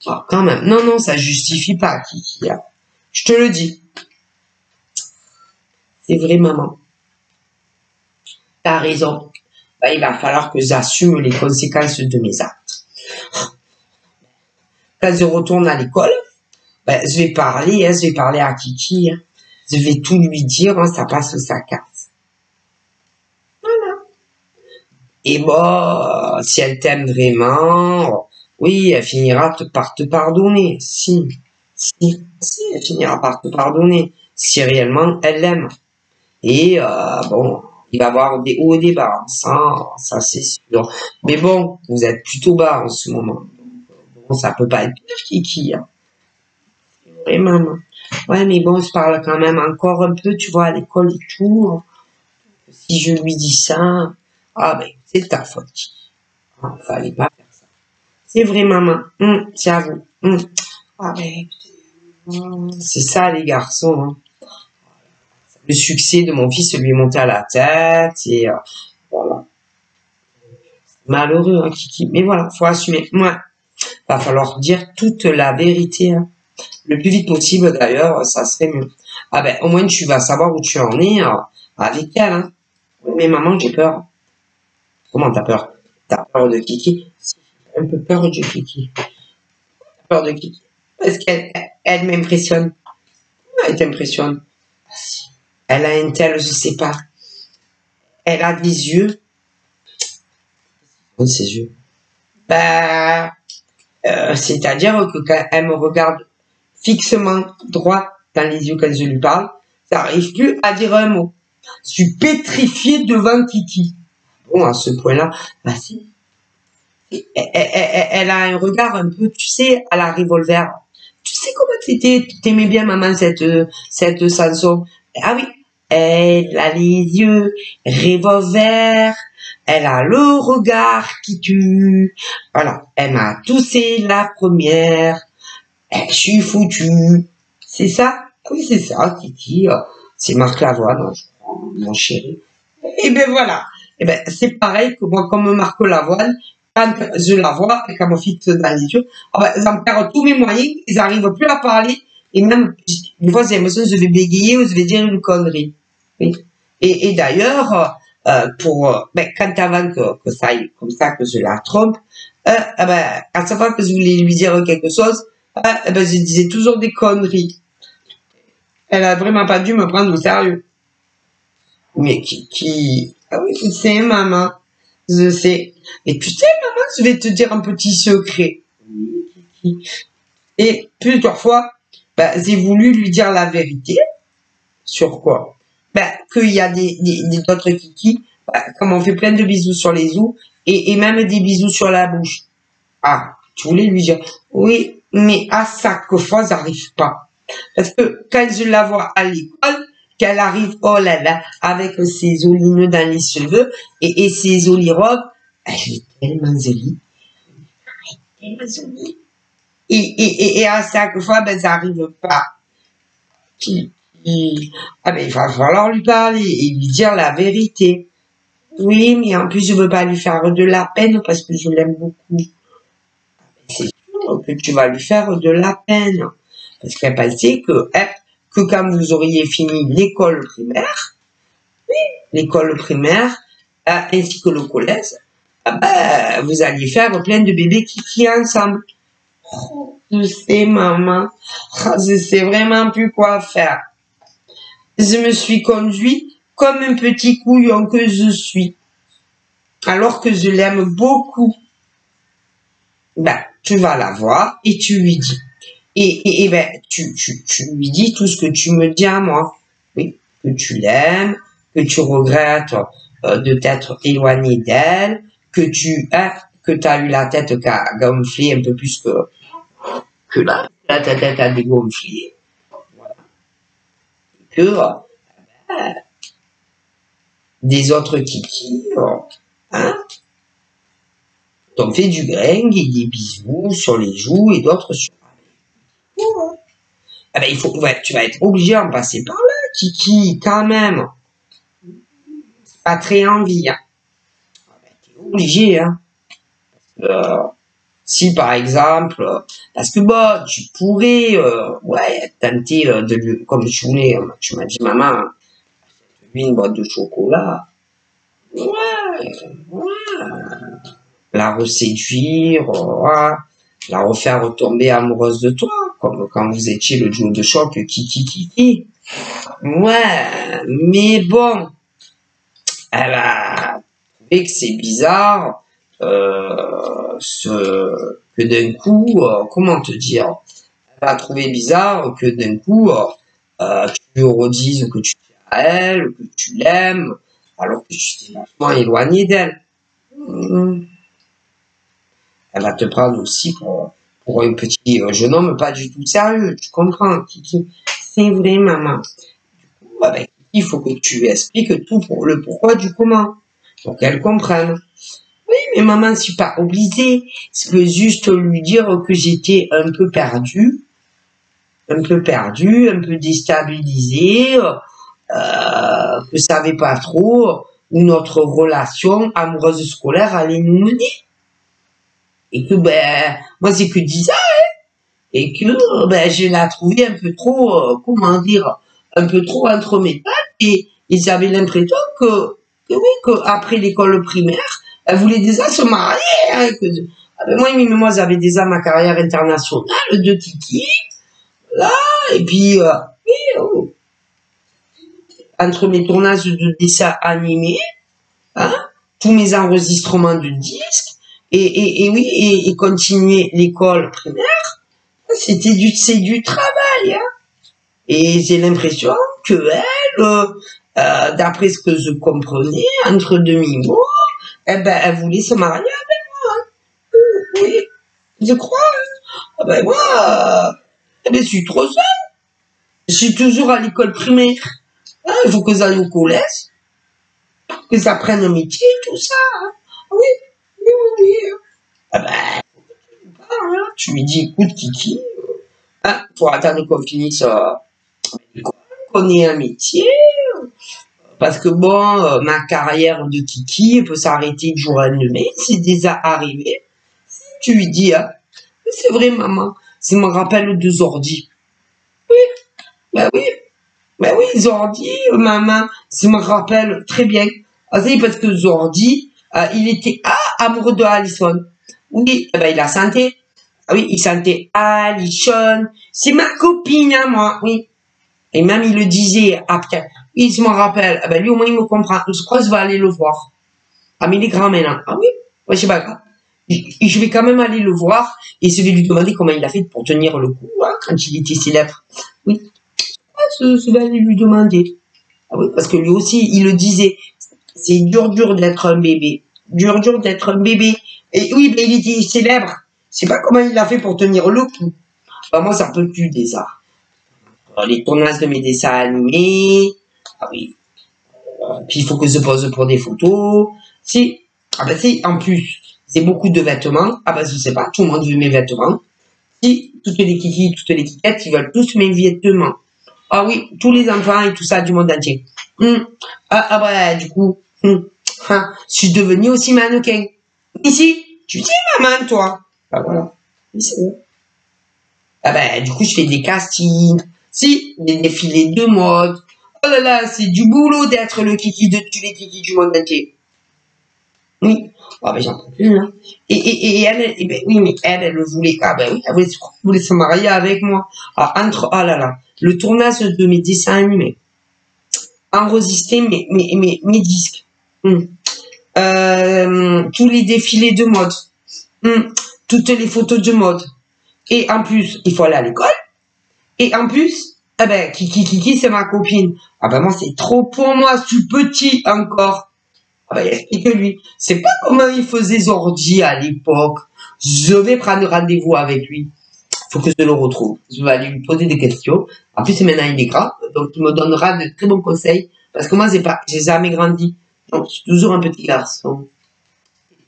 Ah, quand même, non, non, ça justifie pas, Kiki, hein. Je te le dis, c'est vrai, maman. T'as raison. ben, il va falloir que j'assume les conséquences de mes actes. Quand je retourne à l'école, ben, je vais parler à Kiki, hein. Je vais tout lui dire, hein, ça passe ou ça casse. Voilà. Et bon, si elle t'aime vraiment, oui, elle finira par te pardonner. Si, elle finira par te pardonner. Si réellement elle l'aime. Et bon, il va y avoir des hauts et des bas, ça c'est sûr. Mais bon, vous êtes plutôt bas en ce moment. Bon, ça peut pas être pire, Kiki, hein. Vraiment. Ouais, mais bon, je parle quand même encore un peu, tu vois, à l'école et tout. Si je lui dis ça, ah ben, c'est ta faute. Ah, fallait pas faire ça. C'est vrai, maman. C'est à vous. Ah ben, c'est ça, les garçons, hein. Le succès de mon fils lui est monté à la tête et voilà. Malheureux, hein, Kiki. Mais voilà, faut assumer. Ouais. Va falloir dire toute la vérité, hein. Le plus vite possible, d'ailleurs, ça serait mieux. Ah ben, au moins, tu vas savoir où tu en es avec elle, hein. Oui, mais maman, j'ai peur. Comment t'as peur? T'as peur de Kiki? J'ai un peu peur de Kiki. T'as peur de Kiki? Parce qu'elle m'impressionne. Elle t'impressionne. Elle a un tel, je sais pas. Elle a des yeux. Oui, ses yeux. Bah, c'est-à-dire que quand elle me regarde fixement droit dans les yeux quand je lui parle, ça n'arrive plus à dire un mot. Je suis pétrifiée devant Kiki. Bon, à ce point-là, bah si. Elle a un regard un peu, tu sais, à la revolver. Tu sais comment t'aimais bien, maman, cette chanson? Ah oui, elle a les yeux revolver, elle a le regard qui tue. Voilà, elle m'a toussé la première, je suis foutue. C'est ça? Oui, c'est ça, Kiki. C'est Marc Lavoine, je crois, mon chéri. Et ben voilà. Et ben, c'est pareil que moi, comme Marc Lavoine, quand je la vois et qu'elle me fixe dans les yeux, j'en perds tous mes moyens, ils n'arrivent plus à parler. Et même, des fois, j'ai l'impression que je vais bégayer ou je vais dire une connerie. Oui. Et d'ailleurs, ben, quand avant que ça aille comme ça, que je la trompe, ben, à chaque fois que je voulais lui dire quelque chose, ben, je disais toujours des conneries. Elle a vraiment pas dû me prendre au sérieux. Mais ah oui, tu sais, maman, je sais. Et tu sais, maman, je vais te dire un petit secret. Et plusieurs fois, ben, j'ai voulu lui dire la vérité. Sur quoi? Ben, qu'il y a d'autres kikis, ben, comme on fait plein de bisous sur les joues, et même des bisous sur la bouche. Ah, tu voulais lui dire, oui, mais à chaque fois, j'arrive pas. Parce que quand je la vois à l'école, qu'elle arrive, oh là là, avec ses jolis nœuds dans les cheveux et ses jolies robes, elle est tellement jolie. Tellement jolie. Et à chaque fois, ben, ça n'arrive pas. Ah ben, il va falloir lui parler et lui dire la vérité. Oui, mais en plus, je veux pas lui faire de la peine parce que je l'aime beaucoup. C'est sûr que tu vas lui faire de la peine. Parce qu'elle pensait que quand vous auriez fini l'école primaire, ainsi que le collège, ben, vous alliez faire plein de bébés qui ensemble. Oh, je sais, maman, je sais vraiment plus quoi faire. Je me suis conduit comme un petit couillon que je suis, alors que je l'aime beaucoup. Ben, tu vas la voir et tu lui dis. Et ben, tu lui dis tout ce que tu me dis à moi. Oui, que tu l'aimes, que tu regrettes de t'être éloigné d'elle, que tu as eu la tête qui a gonflé un peu plus que la tête a dégonflé. Voilà. Que des autres kikis, hein, t'ont fait du gring et des bisous sur les joues et d'autres sur la main. Ah ben, tu vas être obligé d'en passer par là, Kiki, quand même. C'est pas très envie, hein. Ah ben, t'es obligé, hein. Si, par exemple, parce que bon, tu pourrais, ouais, tenter de lui, comme tu voulais, tu m'as dit, maman, lui une boîte de chocolat. Ouais, ouais. La reséduire, ouais. La refaire tomber amoureuse de toi, comme quand vous étiez le duo de choc Kiki. Ouais, mais bon, elle a trouvé que c'est bizarre, que d'un coup, comment te dire, elle a trouvé bizarre que d'un coup, tu lui redises que tu tiens à elle, que tu l'aimes, alors que tu t'es vachement éloigné d'elle. Elle va te prendre aussi pour un petit jeune homme pas du tout sérieux, tu comprends, Kiki? C'est vrai, maman. Ouais, ben, il faut que tu lui expliques tout pour le pourquoi du comment, pour qu'elle comprenne. Oui, mais maman, je suis pas obligée. Je peux juste lui dire que j'étais un peu perdue, un peu déstabilisée, que je savais pas trop où notre relation amoureuse scolaire allait nous mener. Et que, ben, moi, c'est que 10 ans, et que, ben, je la trouvais un peu trop, comment dire, un peu trop entre mes pattes, et j'avais l'impression que oui, qu'après l'école primaire, elle voulait déjà se marier, hein, ah ben, moi, j'avais déjà ma carrière internationale de Kiki, là, et puis, oui, entre mes tournages de dessins animés, hein, tous mes enregistrements de disques, et oui, et continuer l'école primaire, c'est du travail, hein. Et j'ai l'impression que elle, d'après ce que je comprenais, entre demi-mots, eh ben, elle voulait se marier avec moi. Oui, je crois. Ah ben moi, eh ben, je suis trop seule. Je suis toujours à l'école primaire. Ah, il faut que j'aille au collège, que j'apprenne un métier, tout ça. Hein. Oui, oui, oui, oui. Ah ben, hein, tu lui dis, écoute, Kiki, hein, faut attendre qu'on finisse l'école, qu'on ait un métier. Parce que bon, ma carrière de Kiki peut s'arrêter du jour au lendemain, c'est déjà arrivé. Tu lui dis, hein, c'est vrai maman, ça me rappelle de Zordi. Oui, ben oui, ben oui, Zordi, maman, ça me rappelle très bien. Ah, c'est parce que Zordi, il était amoureux de Alison. Oui, eh ben il a santé. Ah oui, il sentait Alison, c'est ma copine à moi, oui. Et même il le disait après. Il se me rappelle. Ah ben lui au moins il me comprend. Je crois que je vais aller le voir. Ah mais il est grand maintenant. Ah oui, ouais, c'est pas grave. Je vais quand même aller le voir et je vais lui demander comment il a fait pour tenir le coup hein, quand il était célèbre. Oui, je vais aller lui demander. Ah oui, parce que lui aussi il le disait. C'est dur d'être un bébé. Dur d'être un bébé. Et oui, mais il était célèbre. Je sais pas comment il a fait pour tenir le coup. Bah, moi ça peut plus déjà. Les tournages de mes dessins animés. Ah oui. Puis il faut que je pose pour des photos. Si, ah ben si, en plus, c'est beaucoup de vêtements. Ah ben je sais pas, tout le monde veut mes vêtements. Si, toutes les kikis, toutes les kikettes, ils veulent tous mes vêtements. Ah oui, tous les enfants et tout ça du monde entier. Ben, du coup, je suis devenue aussi mannequin. Ici, tu dis maman, toi. Ah voilà. Ici. Ah ben, du coup, je fais des castings. Si, des défilés de mode. Oh là là, c'est du boulot d'être le kiki de tous les kikis du monde entier. Oui. Ah ben, j'en peux plus, hein. Et elle, ben, oui, mais elle voulait, ah ben oui, elle voulait se marier avec moi. Ah, ah là là, le tournage de mes dessins animés. Enregistrer mes disques. Tous les défilés de mode. Toutes les photos de mode. Et en plus, il faut aller à l'école. Et en plus, eh ben, Kiki, c'est ma copine. Ah ben, moi, c'est trop pour moi, je suis petit encore. Ah ben, explique-lui. C'est pas comment il faisait Zordi à l'époque. Je vais prendre rendez-vous avec lui. Faut que je le retrouve. Je vais aller lui poser des questions. En plus, maintenant, il est grand. Donc, il me donnera de très bons conseils. Parce que moi, j'ai jamais grandi. Donc, je suis toujours un petit garçon.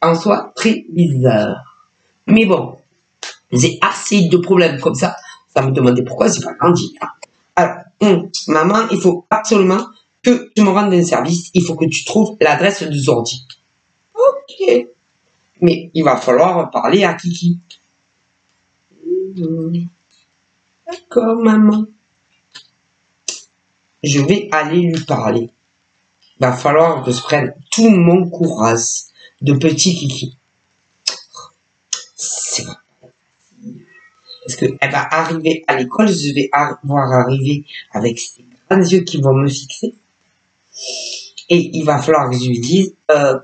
En soi, très bizarre. Mais bon, j'ai assez de problèmes comme ça. Ça me demandait pourquoi j'ai pas grandi. Alors, maman, il faut absolument que tu me rendes un service. Il faut que tu trouves l'adresse de Zordi. Ok. Mais il va falloir parler à Kiki. D'accord, maman. Je vais aller lui parler. va falloir que je prenne tout mon courage de petit kiki. C'est bon. Parce qu'elle va arriver à l'école, je vais voir arriver avec ses grands yeux qui vont me fixer. Et il va falloir que je lui dise,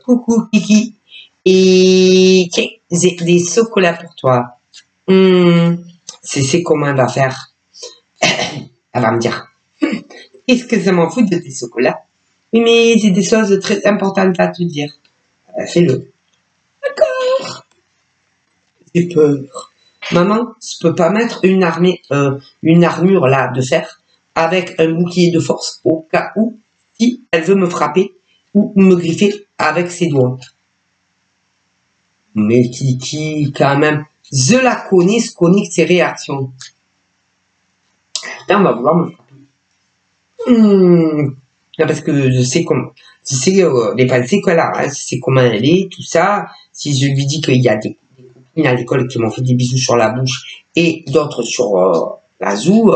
coucou Kiki, et tiens, j'ai des chocolats pour toi. C'est comment elle va faire. Elle va me dire, qu'est-ce que ça m'en fout de tes chocolats? Oui, mais j'ai des choses très importantes à te dire. Fais-le. D'accord. J'ai peur. Maman, je peux pas mettre une armure là de fer avec un bouclier de force au cas où si elle veut me frapper ou me griffer avec ses doigts. Mais Kiki, quand même, je la connais, je connais ses réactions. Putain, on va vouloir me frapper. Parce que je sais les pensées qu'elle a, hein, je sais comment elle est, tout ça. Si je lui dis qu'il y a des copines à l'école qui m'ont fait des bisous sur la bouche et d'autres sur la joue,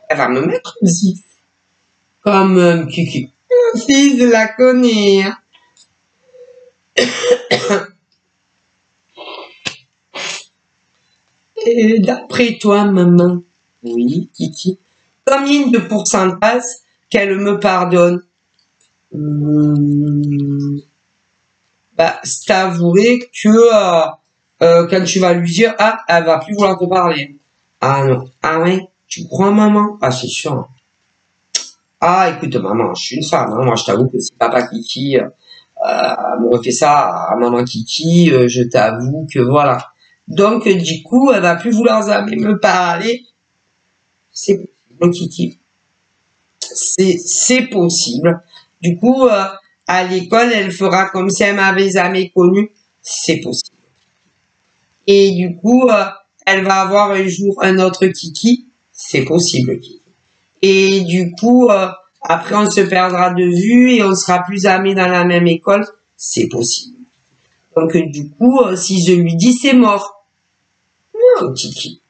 elle va me mettre aussi. Comme Kiki. Si, je la connais. Et d'après toi, maman, oui, Kiki, combien de pourcentage qu'elle me pardonne? Bah, c'est avoué que quand tu vas lui dire, ah, elle va plus vouloir te parler. Ah non, ah ouais, tu crois maman? Ah c'est sûr. Ah écoute maman, je suis une femme, hein. Moi je t'avoue que si papa Kiki m'aurait fait ça à maman Kiki, je t'avoue que voilà. Donc du coup, elle va plus vouloir jamais me parler. C'est mon Kiki. C'est possible. Du coup, à l'école, elle fera comme si elle m'avait jamais connue. C'est possible. Et du coup, elle va avoir un jour un autre Kiki. C'est possible, Kiki. Et du coup, après, on se perdra de vue et on sera plus amis dans la même école. C'est possible. Donc, du coup, si je lui dis, c'est mort. Non, Kiki.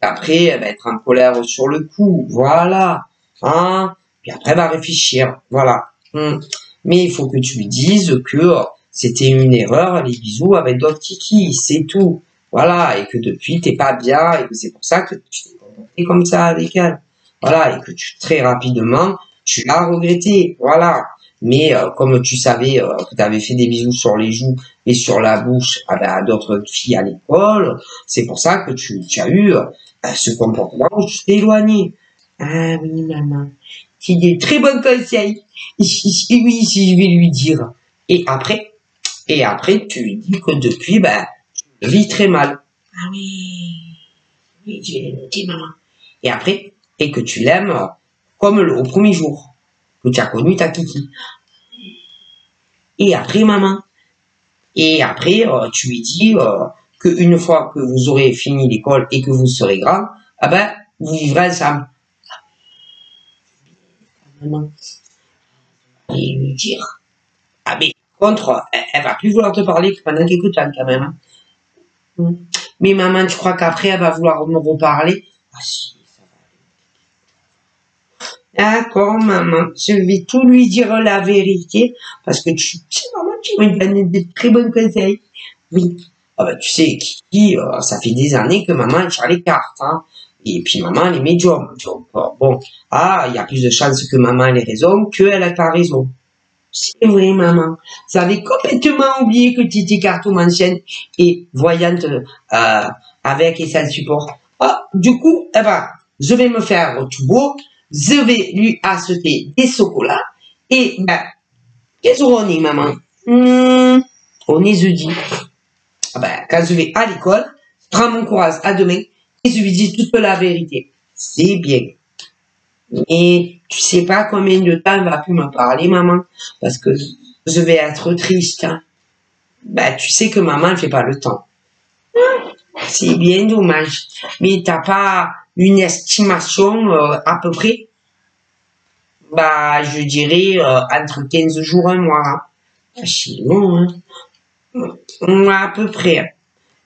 Après, elle va être en colère sur le coup. Voilà. Hein? Puis après, elle va réfléchir. Voilà. Mais il faut que tu lui dises que c'était une erreur, les bisous avec d'autres Kiki. C'est tout. Voilà. Et que depuis, t'es pas bien et que c'est pour ça que tu t'es comporté comme ça avec elle. Voilà. Et que très rapidement, tu l'as regretté. Voilà. Mais comme tu savais que tu avais fait des bisous sur les joues et sur la bouche à d'autres filles à l'école, c'est pour ça que tu as eu ce comportement où tu t'es éloigné. Ah oui, maman. C'est des très bons conseils. Oui, si je vais lui dire. Et après, tu lui dis que depuis, tu vis très mal. Ah oui. Oui, je vais le noter, maman. Et après, et que tu l'aimes comme au premier jour que tu as connu ta Kiki. Et après, maman. Et après, tu lui dis qu'une fois que vous aurez fini l'école et que vous serez grand, vous vivrez ensemble. Maman. Et lui dire. Ah, mais contre, elle va plus vouloir te parler que pendant quelques temps quand même. Hein. Mais maman, tu crois qu'après, elle va vouloir me reparler? Ah si, ça va aller. D'accord, maman. Je vais tout lui dire la vérité. Parce que tu sais, maman, tu me donnes de très bons conseils. Oui. Ah tu sais, Kiki, ça fait des années que maman, elle tire les cartes. Hein. Et puis maman, elle est médium. Donc, bon. Ah, il y a plus de chances que maman ait raison qu'elle a pas raison. C'est vrai, maman. J'avais complètement oublié que tu étais cartomancienne et voyante avec et sans support. Ah, du coup, je vais me faire tout beau. Je vais lui acheter des chocolats. Et, qu'est-ce qu'on est, maman? On est jeudi. Quand je vais à l'école, je prends mon courage à demain et je lui dis toute la vérité. C'est bien. Et tu sais pas combien de temps elle va plus me parler, maman, parce que je vais être triste. Hein. Tu sais que maman ne fait pas le temps. C'est bien dommage. Mais t'as pas une estimation à peu près? Je dirais entre 15 jours, un mois. Hein. C'est long, hein. À peu près.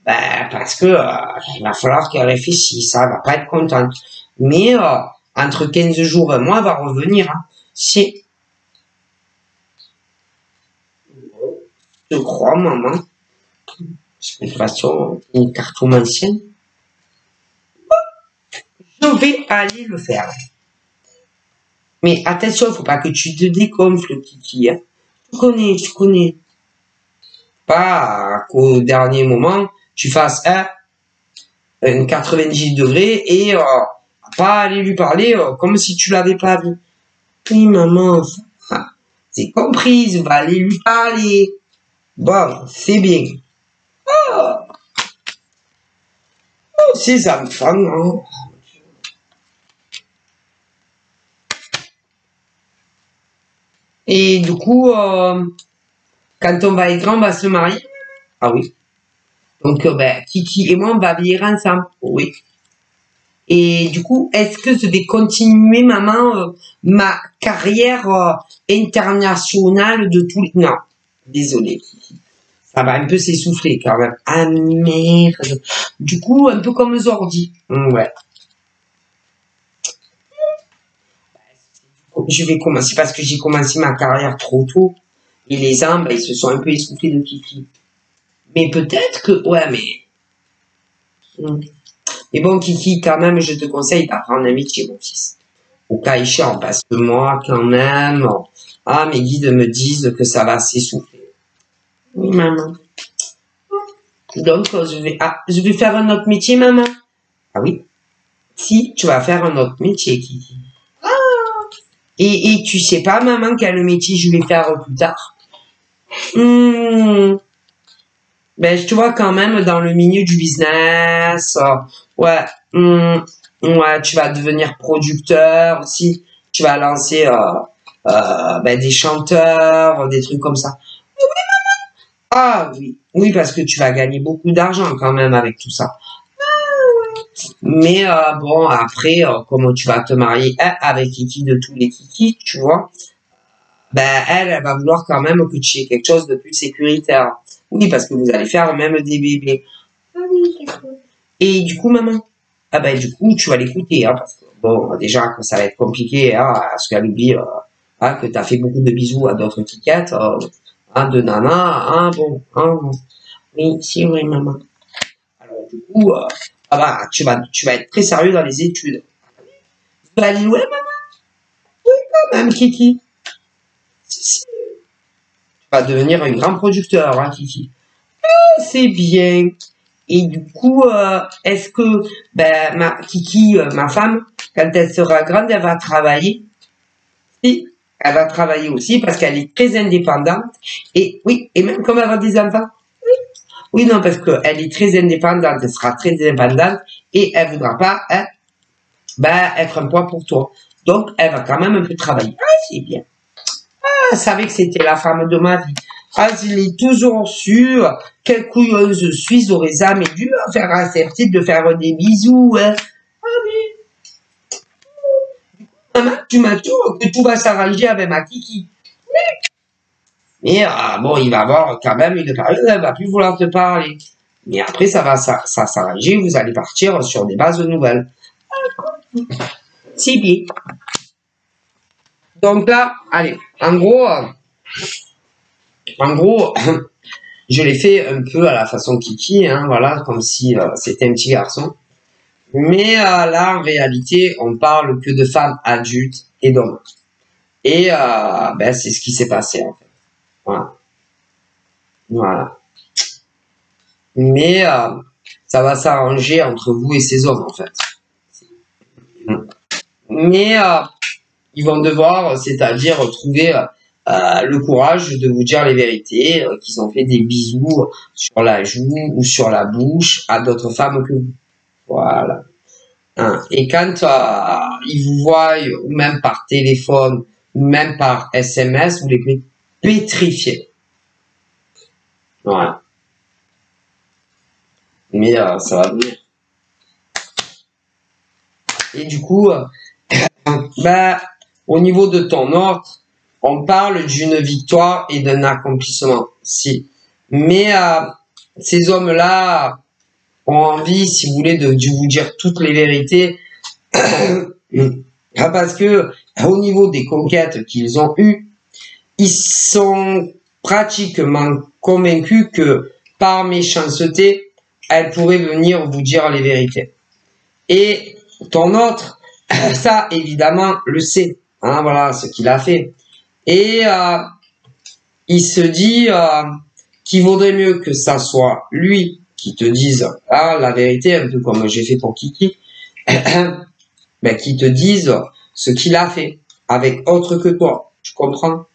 Parce que il va falloir qu'elle réfléchisse, ça va pas être contente. Mais entre 15 jours et un mois, elle va revenir. Hein. C'est je crois, maman. De toute façon, une cartomancienne. Je vais aller le faire. Mais attention, faut pas que tu te dégonfles, Kiki. Hein. Tu connais. Pas qu'au dernier moment, tu fasses un 90 degrés et pas aller lui parler comme si tu l'avais pas vu. Oui, maman, c'est comprise, va aller lui parler. Bon, c'est bien. Oh, ces enfants, hein. Et du coup, quand on va être grand, on va se marier. Ah oui. Donc, ben, Kiki et moi, on va vivre ensemble. Oui. Et du coup, est-ce que je vais continuer, maman, ma carrière internationale de tous les... Non, désolé. Ça va un peu s'essouffler quand même. Ah merde. Du coup, un peu comme Zordi. Ouais. Je vais commencer parce que j'ai commencé ma carrière trop tôt. Et les ans, ben, ils se sont un peu essoufflés de Kiki. Mais peut-être que... Ouais, mais... Mais bon, Kiki, quand même, je te conseille d'apprendre un métier, mon fils. Au cas échéant, parce que moi, quand même, mes guides me disent que ça va s'essouffler. Oui, maman. Donc, je vais faire un autre métier, maman. Ah oui. Si, tu vas faire un autre métier, Kiki. Et tu sais pas, maman, quel métier je vais faire plus tard? Ben, tu vois, quand même, dans le milieu du business, ouais, ouais, tu vas devenir producteur aussi. Tu vas lancer ben, des chanteurs, des trucs comme ça. Ah oui, oui, parce que tu vas gagner beaucoup d'argent quand même avec tout ça. Mais bon, après, comment tu vas te marier avec Kiki de tous les Kiki, tu vois, ben elle va vouloir quand même que tu aies quelque chose de plus sécuritaire. Oui, parce que vous allez faire même des bébés. Ah oui, d'accord. Et du coup, maman, ah ben du coup, tu vas l'écouter, hein, parce que bon, déjà que ça va être compliqué, hein, parce qu'elle oublie que tu as fait beaucoup de bisous à d'autres tickets, de nana, bon. Oui, c'est vrai, maman. Alors du coup, tu vas être très sérieux dans les études. Tu vas aller loin, maman? Oui, quand même, Kiki. Si. Tu vas devenir un grand producteur, hein, Kiki. C'est bien. Et du coup, est-ce que ben, Kiki, ma femme, quand elle sera grande, elle va travailler? Si, elle va travailler aussi parce qu'elle est très indépendante. Et oui, et même comme elle a des enfants. Oui, non, parce qu'elle est très indépendante, elle sera très indépendante et elle voudra pas être un poids pour toi. Donc, elle va quand même un peu travailler. Ah, c'est bien. Ah, je savais que c'était la femme de ma vie. Ah, je l'ai toujours su. Quelle couilleuse je suis, j'aurais jamais dû faire accepter de faire des bisous. Hein. Ah oui. Maman, tu m'as dit que tout va s'arranger avec ma Kiki. Mais bon, il va avoir quand même une période, elle va plus vouloir te parler. Mais après, ça va s'arranger, vous allez partir sur des bases nouvelles. C'est bien. Donc là, allez, en gros, je l'ai fait un peu à la façon Kiki, hein, voilà, comme si c'était un petit garçon. Mais là, en réalité, on parle que de femmes adultes et d'hommes. Et ben, c'est ce qui s'est passé, en fait. Voilà. Voilà. Mais ça va s'arranger entre vous et ces hommes, en fait. Mais ils vont devoir, c'est-à-dire trouver le courage de vous dire les vérités, qu'ils ont fait des bisous sur la joue ou sur la bouche à d'autres femmes que vous. Voilà. Hein. Et quand ils vous voient, ou même par téléphone, ou même par SMS, vous les pétrifiez. Voilà. Mais ça va venir. Et du coup, au niveau de ton ordre, on parle d'une victoire et d'un accomplissement. Si. Mais ces hommes-là ont envie, si vous voulez, de vous dire toutes les vérités. Parce que au niveau des conquêtes qu'ils ont eues, ils sont pratiquement convaincu que par méchanceté, elle pourrait venir vous dire les vérités. Et ton autre, ça évidemment le sait, hein, voilà ce qu'il a fait. Et il se dit qu'il vaudrait mieux que ça soit lui qui te dise la vérité, un peu comme j'ai fait pour Kiki, ben, qui te dise ce qu'il a fait avec autre que toi. Tu comprends?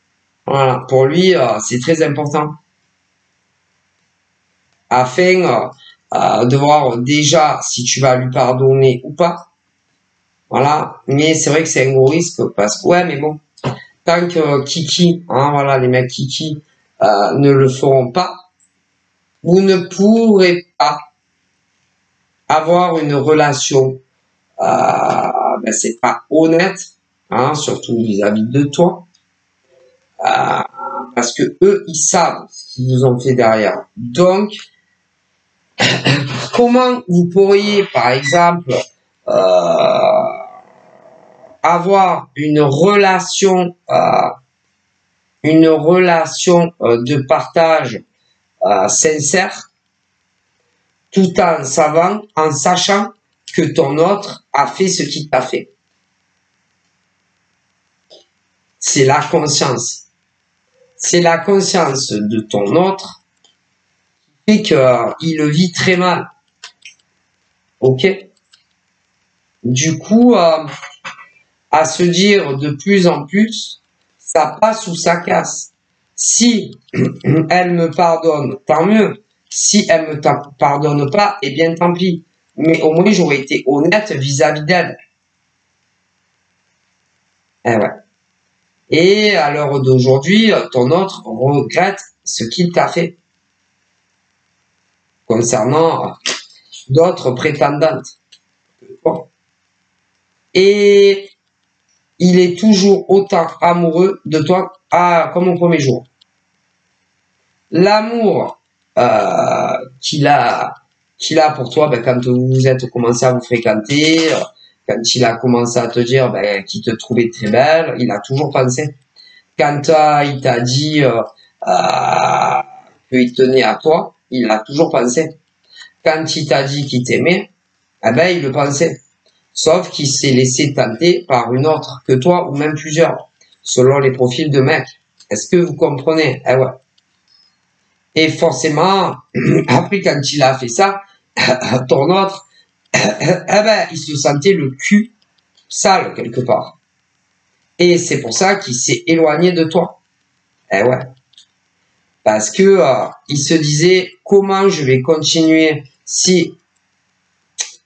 Voilà, pour lui, c'est très important. Afin de voir déjà si tu vas lui pardonner ou pas. Voilà, mais c'est vrai que c'est un gros risque parce que, ouais, mais bon, tant que Kiki, hein, voilà, les mecs Kiki ne le feront pas, vous ne pourrez pas avoir une relation, ben, c'est pas honnête, hein, surtout vis-à-vis de toi, parce que eux, ils savent ce qu'ils vous ont fait derrière. Donc, comment vous pourriez, par exemple, avoir une relation de partage sincère, tout en sachant que ton autre a fait ce qu'il t'a fait. C'est la conscience. C'est la conscience de ton autre qui fait qu'il le vit très mal. Ok? Du coup, à se dire de plus en plus, ça passe ou ça casse. Si elle me pardonne, tant mieux. Si elle me pardonne pas, eh bien tant pis. Mais au moins j'aurais été honnête vis-à-vis d'elle. Eh ouais. Et à l'heure d'aujourd'hui, ton autre regrette ce qu'il t'a fait concernant d'autres prétendantes. Bon. Et il est toujours autant amoureux de toi comme au premier jour. L'amour qu'il a pour toi, ben, quand vous êtes commencé à vous fréquenter, quand il a commencé à te dire ben, qu'il te trouvait très belle, il a toujours pensé. Quand il t'a dit qu'il tenait à toi, il a toujours pensé. Quand il t'a dit qu'il t'aimait, eh ben, il le pensait. Sauf qu'il s'est laissé tenter par une autre que toi ou même plusieurs, selon les profils de mecs. Est-ce que vous comprenez? Eh ouais. Et forcément, après quand il a fait ça, ton autre, eh ben, il se sentait le cul sale quelque part. Et c'est pour ça qu'il s'est éloigné de toi. Eh ouais. Parce que il se disait comment je vais continuer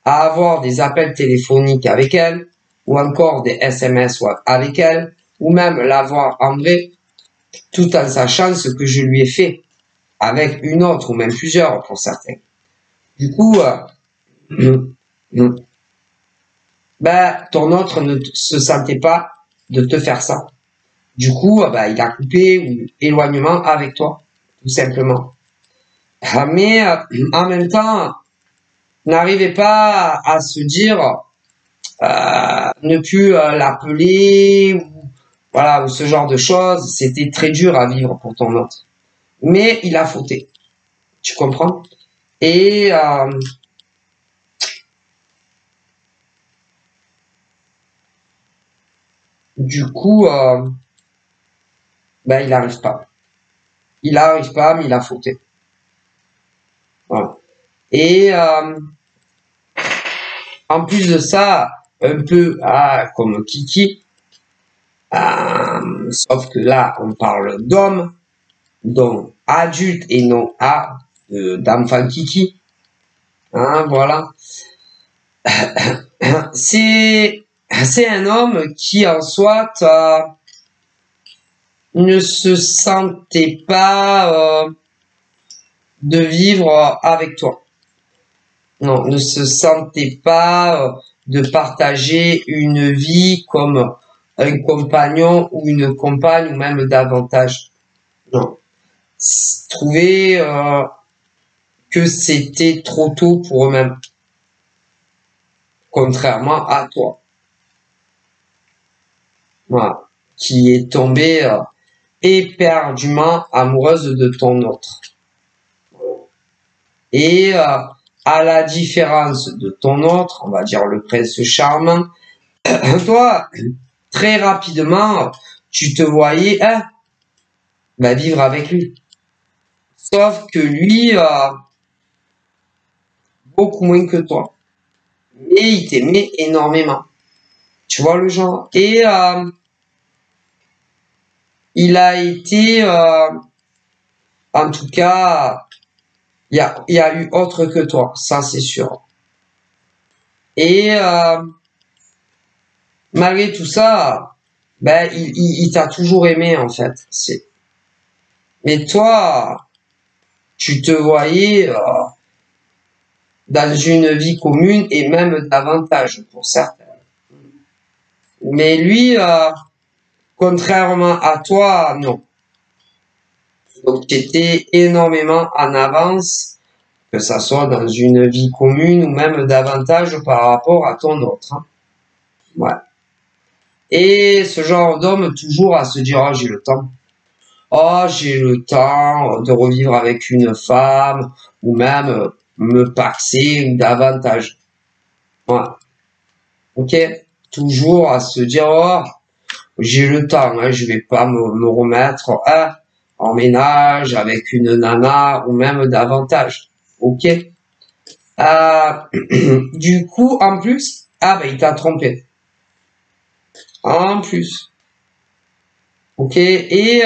à avoir des appels téléphoniques avec elle, ou encore des SMS avec elle, ou même la voir en vrai, tout en sachant ce que je lui ai fait avec une autre, ou même plusieurs pour certains. Du coup, ben, ton autre ne se sentait pas de te faire ça. Du coup, ben, il a coupé ou éloignement avec toi, tout simplement. Mais en même temps, n'arrivez pas à se dire ne plus l'appeler ou voilà ou ce genre de choses. C'était très dur à vivre pour ton autre. Mais il a fauté. Tu comprends? Et du coup, ben, il n'arrive pas. Il n'arrive pas, mais il a fauté. Voilà. Et en plus de ça, un peu comme Kiki, sauf que là, on parle d'hommes, donc adultes et non d'enfants Kiki. Hein, voilà. C'est un homme qui en soi ne se sentait pas de vivre avec toi. Non, ne se sentait pas de partager une vie comme un compagnon ou une compagne ou même davantage. Non. Trouver que c'était trop tôt pour eux-mêmes. Contrairement à toi. Voilà. Qui est tombé éperdument amoureuse de ton autre. Et à la différence de ton autre, on va dire le prince charmant, toi, très rapidement, tu te voyais vivre avec lui. Sauf que lui, beaucoup moins que toi. Mais il t'aimait énormément. Tu vois le genre. Et il a été, en tout cas, il y a eu autre que toi, ça c'est sûr. Et malgré tout ça, ben il t'a toujours aimé en fait. Mais toi, tu te voyais dans une vie commune et même davantage pour certains. Mais lui, contrairement à toi, non. Donc tu étais énormément en avance, que ça soit dans une vie commune ou même davantage par rapport à ton autre. Hein. Ouais. Et ce genre d'homme toujours à se dire, oh, j'ai le temps. Oh, j'ai le temps de revivre avec une femme ou même me paxer ou davantage. Voilà. Ok? Toujours à se dire, oh, j'ai le temps, hein, je vais pas me remettre en ménage avec une nana ou même davantage. Ok? Du coup, en plus, il t'a trompé. En plus. Ok? Et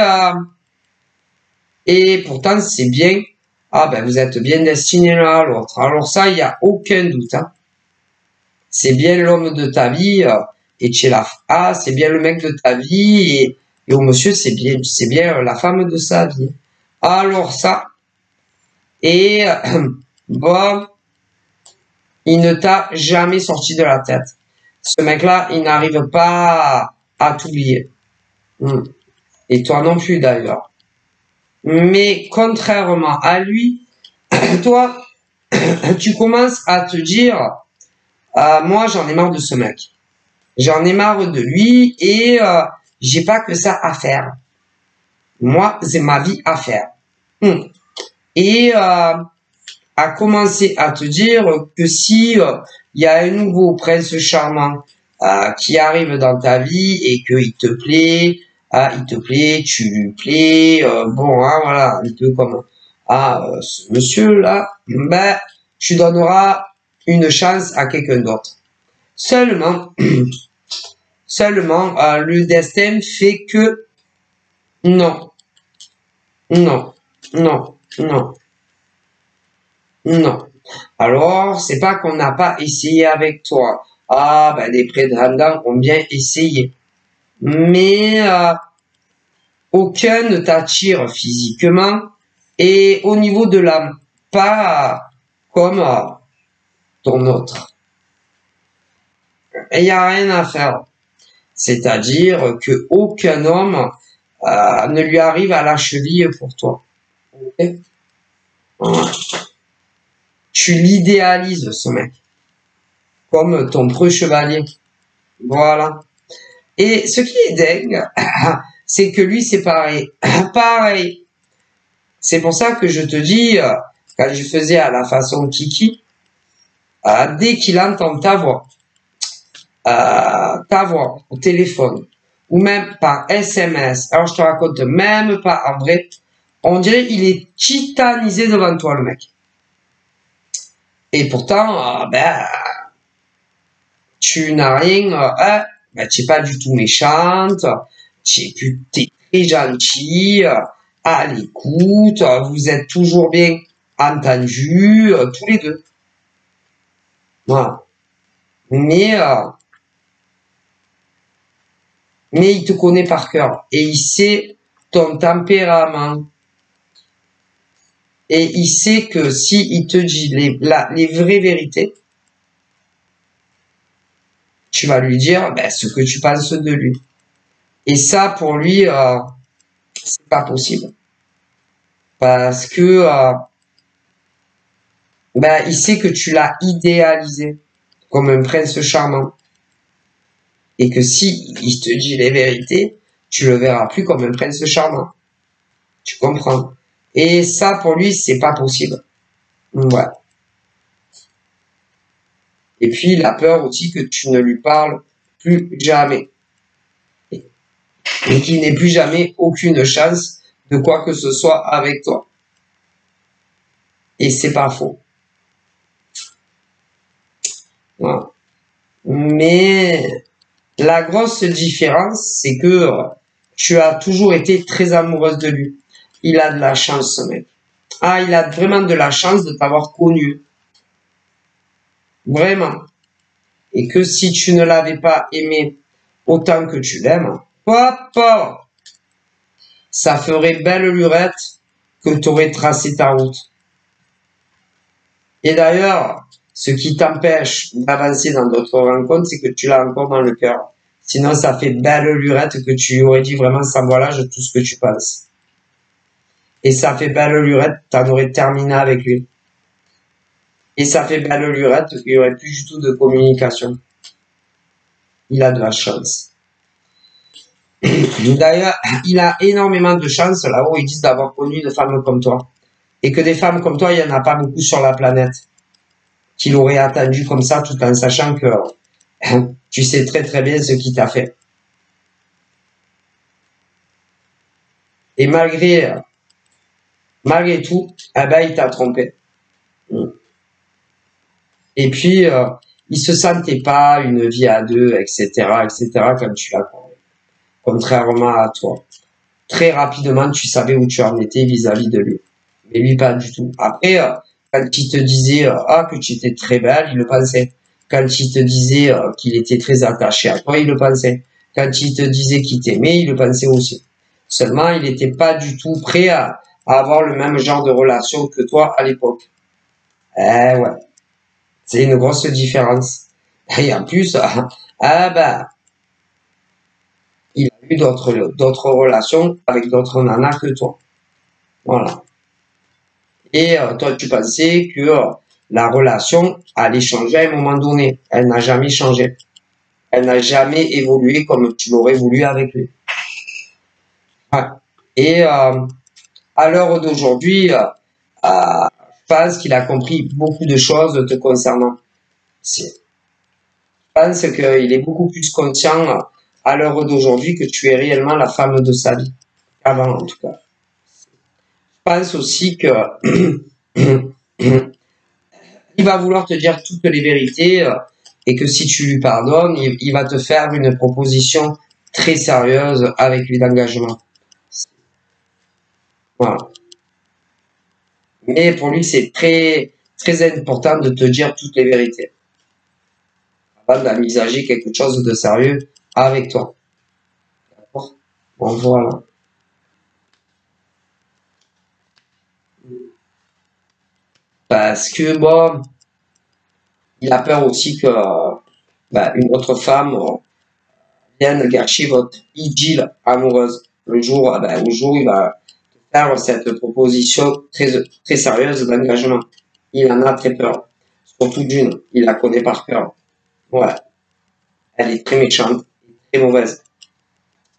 pourtant, c'est bien. Vous êtes bien destinés l'un à l'autre. Alors ça, il n'y a aucun doute. Hein. C'est bien l'homme de ta vie et tu es là. C'est bien le mec de ta vie et au monsieur, c'est bien la femme de sa vie. Alors ça, et bon, il ne t'a jamais sorti de la tête. Ce mec-là, il n'arrive pas à t'oublier. Et toi non plus d'ailleurs. Mais contrairement à lui, toi, tu commences à te dire, moi j'en ai marre de ce mec. J'en ai marre de lui et j'ai pas que ça à faire. Moi, c'est ma vie à faire. Et à commencer à te dire que si il y a un nouveau prince charmant qui arrive dans ta vie et qu'il te plaît, tu lui plais, voilà, un peu comme ce monsieur là, tu donneras une chance à quelqu'un d'autre. Seulement, le destin fait que non, non, non, non, non. Alors, c'est pas qu'on n'a pas essayé avec toi. Les prétendants ont bien essayé. Mais aucun ne t'attire physiquement et au niveau de l'âme, pas comme ton autre. Il n'y a rien à faire. C'est-à-dire que aucun homme ne lui arrive à la cheville pour toi. Okay? Voilà. Tu l'idéalises, ce mec. Comme ton preux chevalier. Voilà. Et ce qui est dingue, c'est que lui, c'est pareil. Pareil. C'est pour ça que je te dis, quand je faisais à la façon Kiki, dès qu'il entend ta voix au téléphone, ou même par SMS, alors je te raconte même pas en vrai, on dirait il est titanisé devant toi, le mec. Et pourtant, tu n'as rien, tu n'es pas du tout méchante, tu es très gentil, à l'écoute, vous êtes toujours bien entendus, tous les deux. Voilà. Mais il te connaît par cœur et il sait ton tempérament. Et il sait que si il te dit les vraies vérités, tu vas lui dire ce que tu penses de lui. Et ça, pour lui, c'est pas possible. Parce que il sait que tu l'as idéalisé comme un prince charmant. Et que si il te dit les vérités, tu le verras plus comme un prince charmant. Tu comprends? Et ça, pour lui, c'est pas possible. Ouais. Et puis, il a peur aussi que tu ne lui parles plus jamais. Et qu'il n'ait plus jamais aucune chance de quoi que ce soit avec toi. Et c'est pas faux. Voilà. Mais la grosse différence, c'est que tu as toujours été très amoureuse de lui. Il a de la chance, ce mec. Ah, il a vraiment de la chance de t'avoir connu. Vraiment. Et que si tu ne l'avais pas aimé autant que tu l'aimes, papa, ça ferait belle lurette que tu aurais tracé ta route. Et d'ailleurs, ce qui t'empêche d'avancer dans d'autres rencontres, c'est que tu l'as encore dans le cœur. Sinon, ça fait belle lurette que tu aurais dit vraiment sans voilage tout ce que tu penses. Et ça fait belle lurette, t'en aurais terminé avec lui. Et ça fait belle lurette qu'il n'y aurait plus du tout de communication. Il a de la chance. D'ailleurs, il a énormément de chance là-haut, ils disent d'avoir connu une femme comme toi. Et que des femmes comme toi, il n'y en a pas beaucoup sur la planète. Qu'il aurait attendu comme ça tout en sachant que tu sais très très bien ce qu'il t'a fait. Et malgré tout, eh ben, il t'a trompé. Et puis, il se sentait pas une vie à deux, etc., comme tu l'as connu. Contrairement à toi. Très rapidement, tu savais où tu en étais vis-à-vis de lui. Mais lui, pas du tout. Après, quand il te disait que tu étais très belle, il le pensait. Quand il te disait qu'il était très attaché à toi, il le pensait. Quand il te disait qu'il t'aimait, il le pensait aussi. Seulement, il n'était pas du tout prêt à avoir le même genre de relation que toi à l'époque. Eh ouais, c'est une grosse différence. Et en plus, il a eu d'autres relations avec d'autres nanas que toi. Voilà. Et toi, tu pensais que la relation allait changer à un moment donné. Elle n'a jamais changé. Elle n'a jamais évolué comme tu l'aurais voulu avec lui. Ouais. Et à l'heure d'aujourd'hui, je pense qu'il a compris beaucoup de choses te concernant. Je pense qu'il est beaucoup plus conscient à l'heure d'aujourd'hui que tu es réellement la femme de sa vie. Avant, en tout cas. Je pense aussi que il va vouloir te dire toutes les vérités et que si tu lui pardonnes, il va te faire une proposition très sérieuse avec lui d'engagement. Voilà. Mais pour lui, c'est très, très important de te dire toutes les vérités avant d'envisager quelque chose de sérieux avec toi. D'accord? Bon, voilà. Parce que, bon, il a peur aussi que une autre femme vienne gâcher votre idylle amoureuse. Le jour où il va faire cette proposition très, très sérieuse d'engagement. Il en a très peur. Surtout d'une, il la connaît par cœur. Ouais. Elle est très méchante, très mauvaise.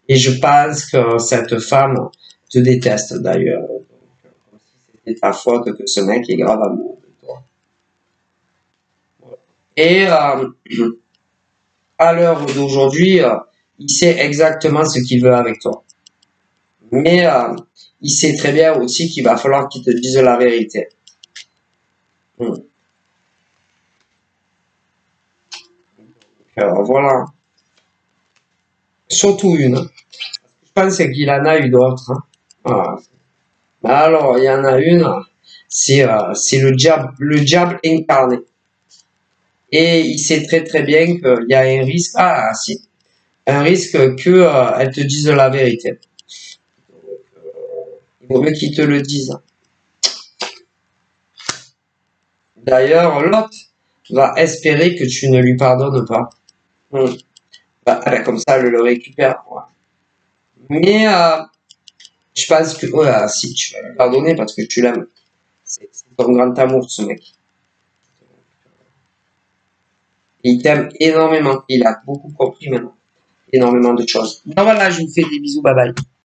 Et je pense que cette femme te déteste d'ailleurs. Comme si c'était ta faute que ce mec est grave amoureux de toi. Et à l'heure d'aujourd'hui, il sait exactement ce qu'il veut avec toi. Mais il sait très bien aussi qu'il va falloir qu'il te dise la vérité. Voilà. Surtout une. Je pense qu'il en a eu d'autres. Hein. Voilà. Alors, il y en a une, c'est le diable incarné. Et il sait très très bien qu'il y a un risque, un risque que elle te dise la vérité. Il vaut mieux qu'il te le dise. D'ailleurs, l'autre va espérer que tu ne lui pardonnes pas. Comme ça, elle le récupère. Ouais. Mais je pense que si tu vas lui pardonner parce que tu l'aimes. C'est ton grand amour, ce mec. Il t'aime énormément. Il a beaucoup compris maintenant. énormément de choses. Ben voilà, je vous fais des bisous, bye bye.